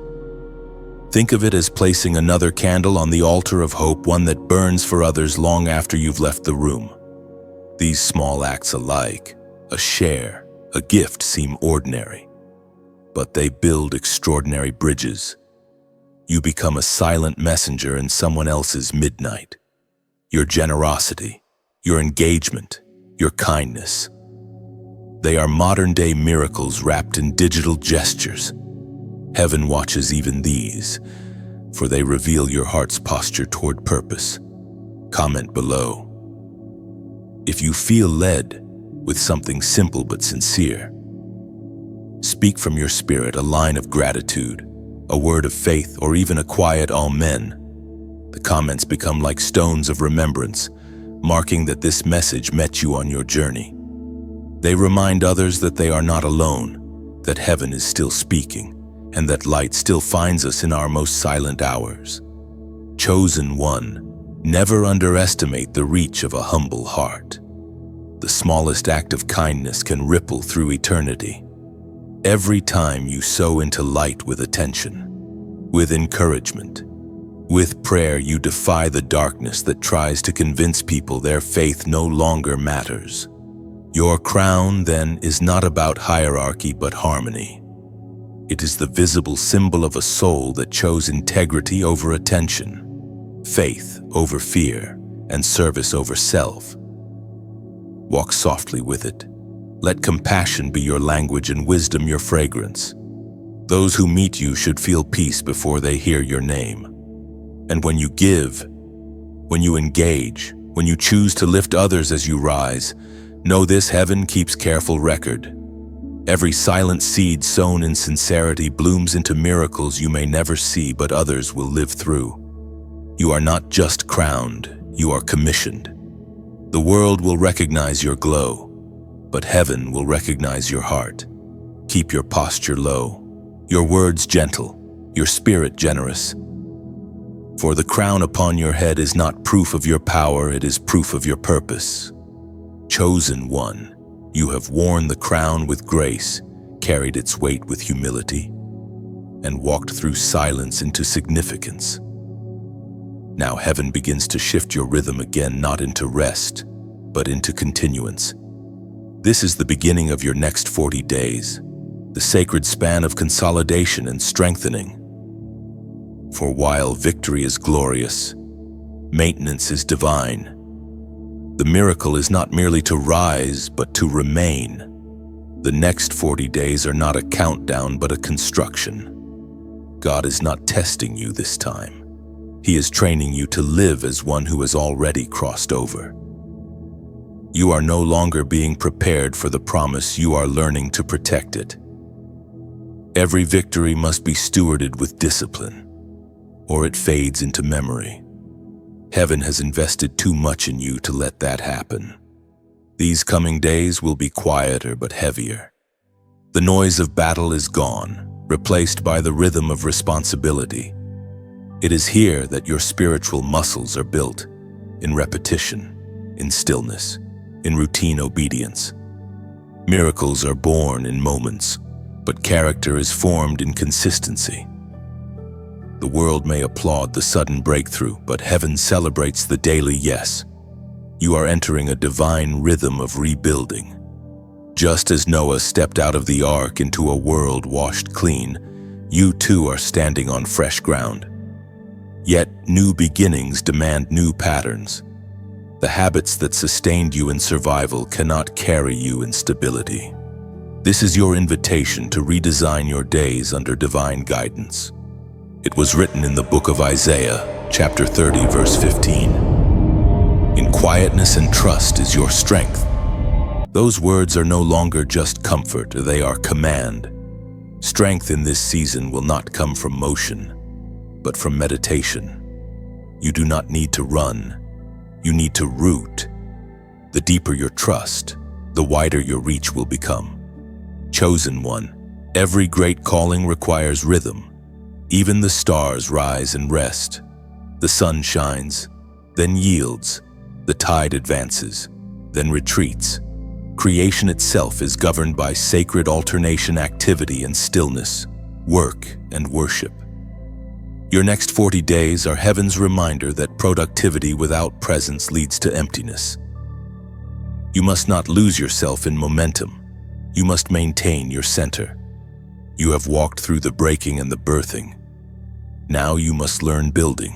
Think of it as placing another candle on the altar of hope, one that burns for others long after you've left the room. These small acts alike, a share, a gift, seem ordinary, but they build extraordinary bridges. You become a silent messenger in someone else's midnight. Your generosity, your engagement, your kindness. They are modern-day miracles wrapped in digital gestures. Heaven watches even these, for they reveal your heart's posture toward purpose. Comment below if you feel led with something simple but sincere. Speak from your spirit a line of gratitude, a word of faith, or even a quiet amen. The comments become like stones of remembrance, marking that this message met you on your journey. They remind others that they are not alone, that heaven is still speaking, and that light still finds us in our most silent hours. Chosen one, never underestimate the reach of a humble heart. The smallest act of kindness can ripple through eternity. Every time you sow into light with attention, with encouragement, with prayer, you defy the darkness that tries to convince people their faith no longer matters. Your crown, then, is not about hierarchy but harmony. It is the visible symbol of a soul that chose integrity over attention, faith over fear, and service over self. Walk softly with it. Let compassion be your language and wisdom your fragrance. Those who meet you should feel peace before they hear your name. And when you give, when you engage, when you choose to lift others as you rise, know this: heaven keeps careful record. Every silent seed sown in sincerity blooms into miracles you may never see but others will live through. You are not just crowned, you are commissioned. The world will recognize your glow, but heaven will recognize your heart. Keep your posture low, your words gentle, your spirit generous. For the crown upon your head is not proof of your power, it is proof of your purpose. Chosen one, you have worn the crown with grace, carried its weight with humility, and walked through silence into significance. Now heaven begins to shift your rhythm again, not into rest, but into continuance. This is the beginning of your next 40 days, the sacred span of consolidation and strengthening. For while victory is glorious, maintenance is divine. The miracle is not merely to rise, but to remain. The next 40 days are not a countdown, but a construction. God is not testing you this time. He is training you to live as one who has already crossed over. You are no longer being prepared for the promise, you are learning to protect it. Every victory must be stewarded with discipline, or it fades into memory. Heaven has invested too much in you to let that happen. These coming days will be quieter but heavier. The noise of battle is gone, replaced by the rhythm of responsibility. It is here that your spiritual muscles are built, in repetition, in stillness, in routine obedience. Miracles are born in moments, but character is formed in consistency. The world may applaud the sudden breakthrough, but heaven celebrates the daily yes. You are entering a divine rhythm of rebuilding. Just as Noah stepped out of the ark into a world washed clean, you too are standing on fresh ground. Yet new beginnings demand new patterns. The habits that sustained you in survival cannot carry you in stability. This is your invitation to redesign your days under divine guidance. It was written in the book of Isaiah, chapter 30, verse 15. In quietness and trust is your strength. Those words are no longer just comfort, they are command. Strength in this season will not come from motion, but from meditation. You do not need to run, you need to root. The deeper your trust, the wider your reach will become. Chosen one, every great calling requires rhythm, Even the stars rise and rest. The sun shines, then yields. The tide advances, then retreats. Creation itself is governed by sacred alternation, activity and stillness, work and worship. Your next 40 days are heaven's reminder that productivity without presence leads to emptiness. You must not lose yourself in momentum. You must maintain your center. You have walked through the breaking and the birthing. Now you must learn building.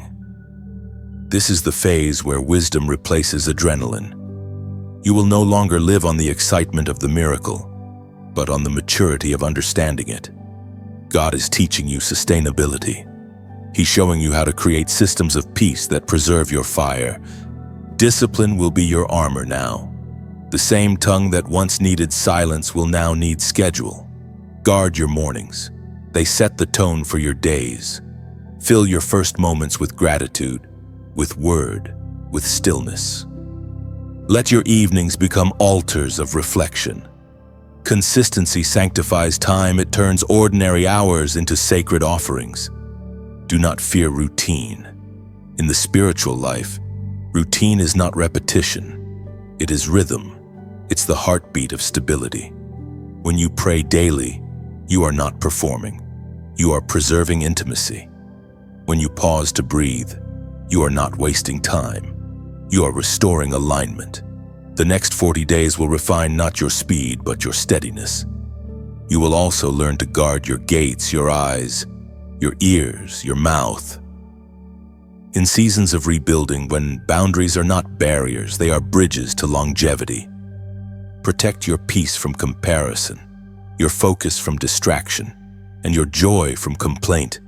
This is the phase where wisdom replaces adrenaline. You will no longer live on the excitement of the miracle, but on the maturity of understanding it. God is teaching you sustainability. He's showing you how to create systems of peace that preserve your fire. Discipline will be your armor now. The same tongue that once needed silence will now need schedule. Guard your mornings. They set the tone for your days. Fill your first moments with gratitude, with word, with stillness. Let your evenings become altars of reflection. Consistency sanctifies time. It turns ordinary hours into sacred offerings. Do not fear routine. In the spiritual life, routine is not repetition. It is rhythm. It's the heartbeat of stability. When you pray daily, you are not performing. You are preserving intimacy. When you pause to breathe, you are not wasting time. You are restoring alignment. The next 40 days will refine not your speed, but your steadiness. You will also learn to guard your gates, your eyes, your ears, your mouth. In seasons of rebuilding, when boundaries are not barriers, they are bridges to longevity. Protect your peace from comparison, your focus from distraction, and your joy from complaint.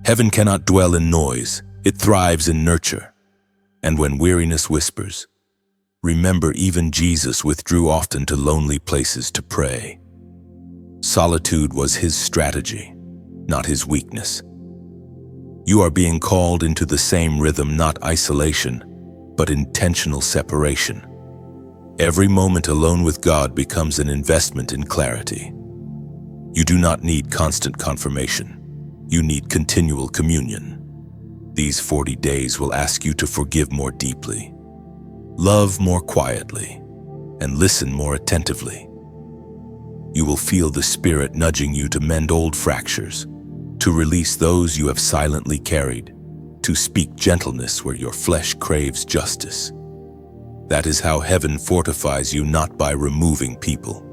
Heaven cannot dwell in noise. It thrives in nurture. And when weariness whispers, remember even Jesus withdrew often to lonely places to pray. Solitude was his strategy, not his weakness. You are being called into the same rhythm, not isolation, but intentional separation. Every moment alone with God becomes an investment in clarity. You do not need constant confirmation. You need continual communion. These 40 days will ask you to forgive more deeply, love more quietly, and listen more attentively. You will feel the Spirit nudging you to mend old fractures, to release those you have silently carried, to speak gentleness where your flesh craves justice. That is how heaven fortifies you, not by removing people,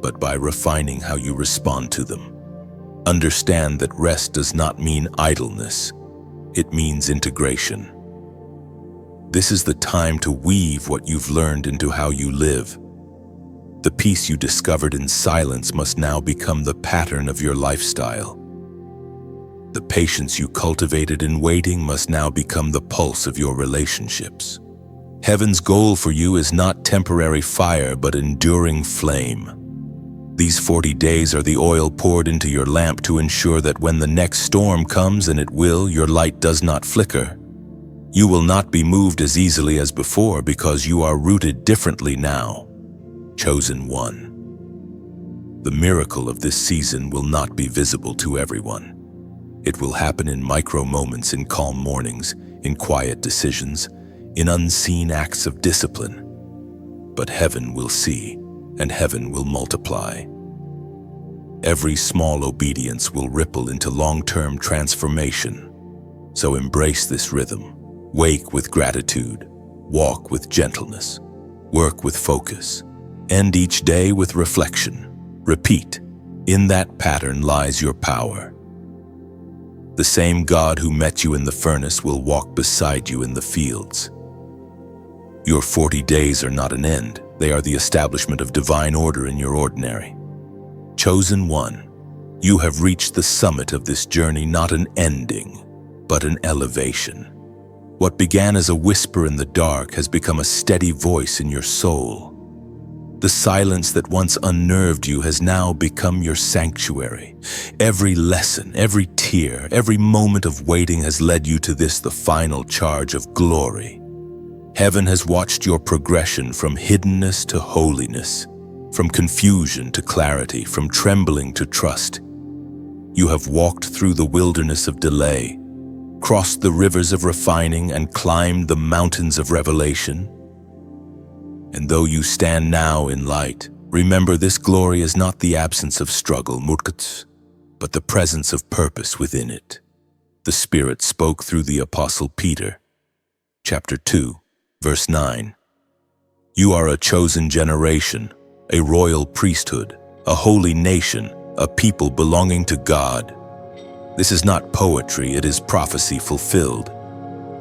but by refining how you respond to them. Understand that rest does not mean idleness. It means integration. This is the time to weave what you've learned into how you live. The peace you discovered in silence must now become the pattern of your lifestyle. The patience you cultivated in waiting must now become the pulse of your relationships. Heaven's goal for you is not temporary fire, but enduring flame. These 40 days are the oil poured into your lamp to ensure that when the next storm comes, and it will, your light does not flicker. You will not be moved as easily as before because you are rooted differently now. Chosen one. The miracle of this season will not be visible to everyone. It will happen in micro moments, in calm mornings, in quiet decisions, in unseen acts of discipline. But heaven will see, and heaven will multiply. Every small obedience will ripple into long-term transformation. So embrace this rhythm. Wake with gratitude, walk with gentleness, work with focus, end each day with reflection. Repeat. In that pattern lies your power. The same God who met you in the furnace will walk beside you in the fields. Your 40 days are not an end. They are the establishment of divine order in your ordinary. Chosen one, you have reached the summit of this journey, not an ending, but an elevation. What began as a whisper in the dark has become a steady voice in your soul. The silence that once unnerved you has now become your sanctuary. Every lesson, every tear, every moment of waiting has led you to this, the final charge of glory. Heaven has watched your progression from hiddenness to holiness, from confusion to clarity, from trembling to trust. You have walked through the wilderness of delay, crossed the rivers of refining, and climbed the mountains of revelation. And though you stand now in light, remember this glory is not the absence of struggle, murkat, but the presence of purpose within it. The Spirit spoke through the Apostle Peter, chapter 2, verse 9. You are a chosen generation, a royal priesthood, a holy nation, a people belonging to God. This is not poetry, it is prophecy fulfilled.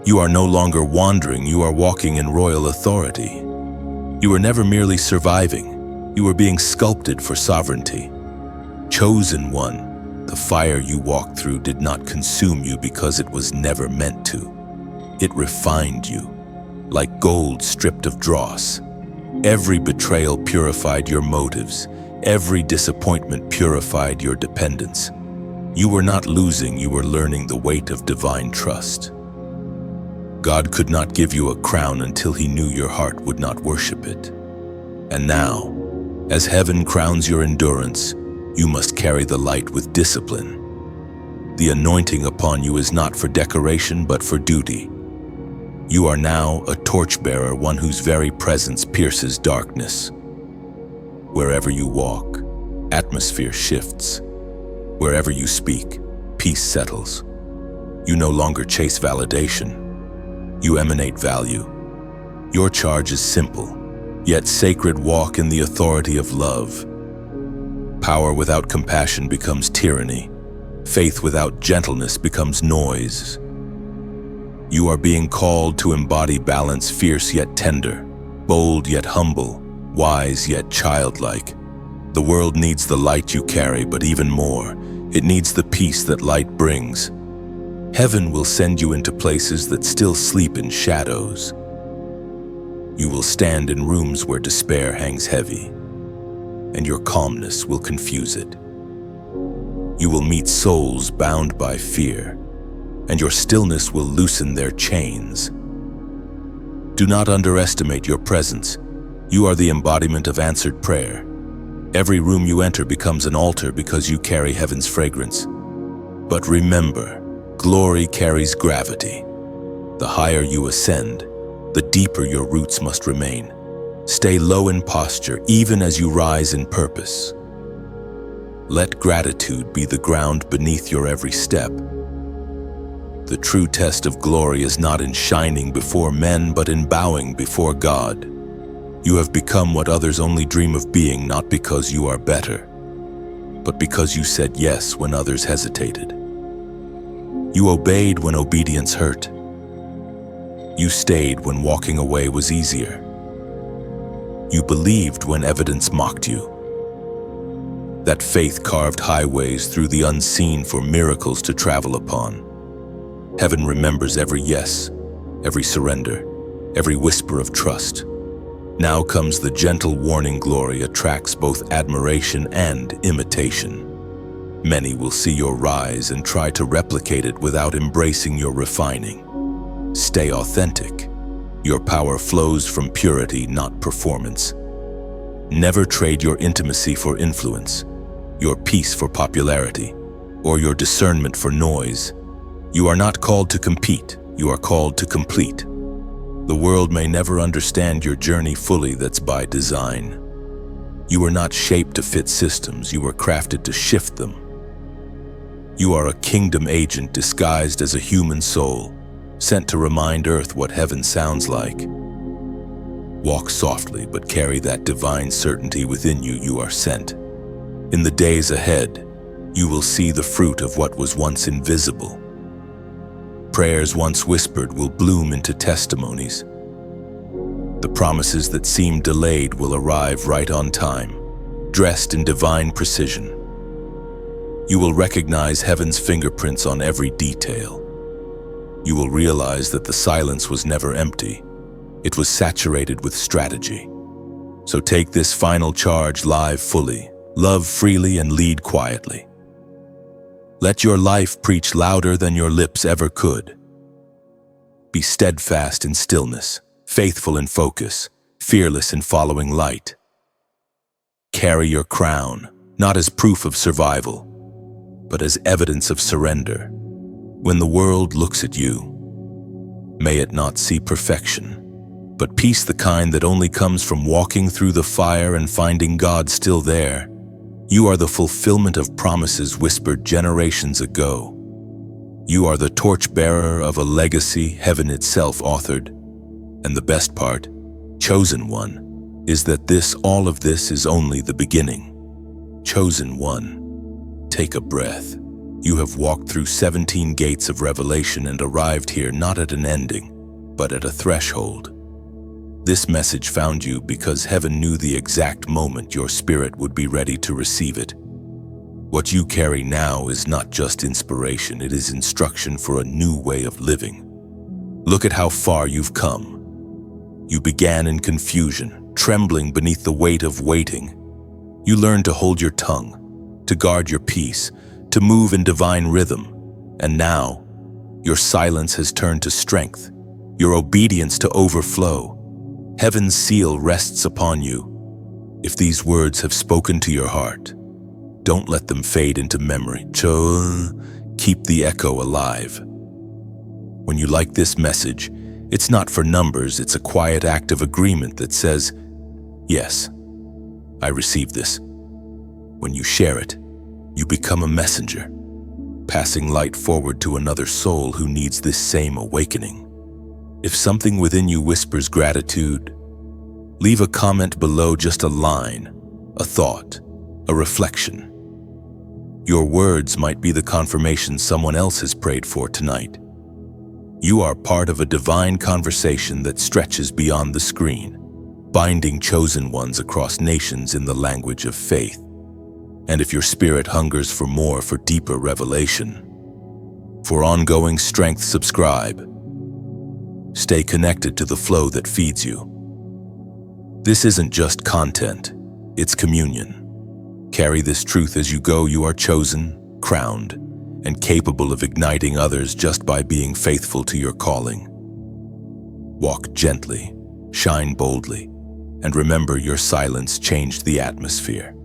You are no longer wandering, you are walking in royal authority. You were never merely surviving, you were being sculpted for sovereignty. Chosen one, the fire you walked through did not consume you because it was never meant to. It refined you, like gold stripped of dross. Every betrayal purified your motives. Every disappointment purified your dependence. You were not losing, you were learning the weight of divine trust. God could not give you a crown until He knew your heart would not worship it. And now, as heaven crowns your endurance, you must carry the light with discipline. The anointing upon you is not for decoration, but for duty. You are now a torchbearer, one whose very presence pierces darkness. Wherever you walk, atmosphere shifts. Wherever you speak, peace settles. You no longer chase validation. You emanate value. Your charge is simple, yet sacred. Walk in the authority of love. Power without compassion becomes tyranny. Faith without gentleness becomes noise. You are being called to embody balance, fierce yet tender, bold yet humble, wise yet childlike. The world needs the light you carry, but even more, it needs the peace that light brings. Heaven will send you into places that still sleep in shadows. You will stand in rooms where despair hangs heavy, and your calmness will confuse it. You will meet souls bound by fear, and your stillness will loosen their chains. Do not underestimate your presence. You are the embodiment of answered prayer. Every room you enter becomes an altar because you carry heaven's fragrance. But remember, glory carries gravity. The higher you ascend, the deeper your roots must remain. Stay low in posture, even as you rise in purpose. Let gratitude be the ground beneath your every step. The true test of glory is not in shining before men, but in bowing before God. You have become what others only dream of being, not because you are better, but because you said yes when others hesitated. You obeyed when obedience hurt. You stayed when walking away was easier. You believed when evidence mocked you. That faith carved highways through the unseen for miracles to travel upon. Heaven remembers every yes, every surrender, every whisper of trust. Now comes the gentle warning. Glory attracts both admiration and imitation. Many will see your rise and try to replicate it without embracing your refining. Stay authentic. Your power flows from purity, not performance. Never trade your intimacy for influence, your peace for popularity, or your discernment for noise. You are not called to compete, you are called to complete. The world may never understand your journey fully, that's by design. You were not shaped to fit systems, you were crafted to shift them. You are a kingdom agent disguised as a human soul, sent to remind Earth what heaven sounds like. Walk softly, but carry that divine certainty within you. You are sent. In the days ahead, you will see the fruit of what was once invisible. Prayers once whispered will bloom into testimonies. The promises that seemed delayed will arrive right on time, dressed in divine precision. You will recognize heaven's fingerprints on every detail. You will realize that the silence was never empty. It was saturated with strategy. So take this final charge live fully, love freely, and lead quietly. Let your life preach louder than your lips ever could. Be steadfast in stillness, faithful in focus, fearless in following light. Carry your crown, not as proof of survival, but as evidence of surrender. When the world looks at you, may it not see perfection, but peace, the kind that only comes from walking through the fire and finding God still there. You are the fulfillment of promises whispered generations ago. You are the torchbearer of a legacy heaven itself authored. And the best part, chosen one, is that all of this is only the beginning. Chosen one, take a breath. You have walked through 17 gates of revelation and arrived here not at an ending, but at a threshold. This message found you because heaven knew the exact moment your spirit would be ready to receive it. What you carry now is not just inspiration, it is instruction for a new way of living. Look at how far you've come. You began in confusion, trembling beneath the weight of waiting. You learned to hold your tongue, to guard your peace, to move in divine rhythm. And now, your silence has turned to strength, your obedience to overflow. Heaven's seal rests upon you. If these words have spoken to your heart, don't let them fade into memory. Keep the echo alive. When you like this message, it's not for numbers, it's a quiet act of agreement that says, yes, I receive this. When you share it, you become a messenger, passing light forward to another soul who needs this same awakening. If something within you whispers gratitude, leave a comment below, just a line, a thought, a reflection. Your words might be the confirmation someone else has prayed for tonight. You are part of a divine conversation that stretches beyond the screen, binding chosen ones across nations in the language of faith. And if your spirit hungers for more, for deeper revelation, for ongoing strength, subscribe. Stay connected to the flow that feeds you. This isn't just content, it's communion. Carry this truth as you go. You are chosen, crowned, and capable of igniting others just by being faithful to your calling. Walk gently, shine boldly, and remember your silence changed the atmosphere.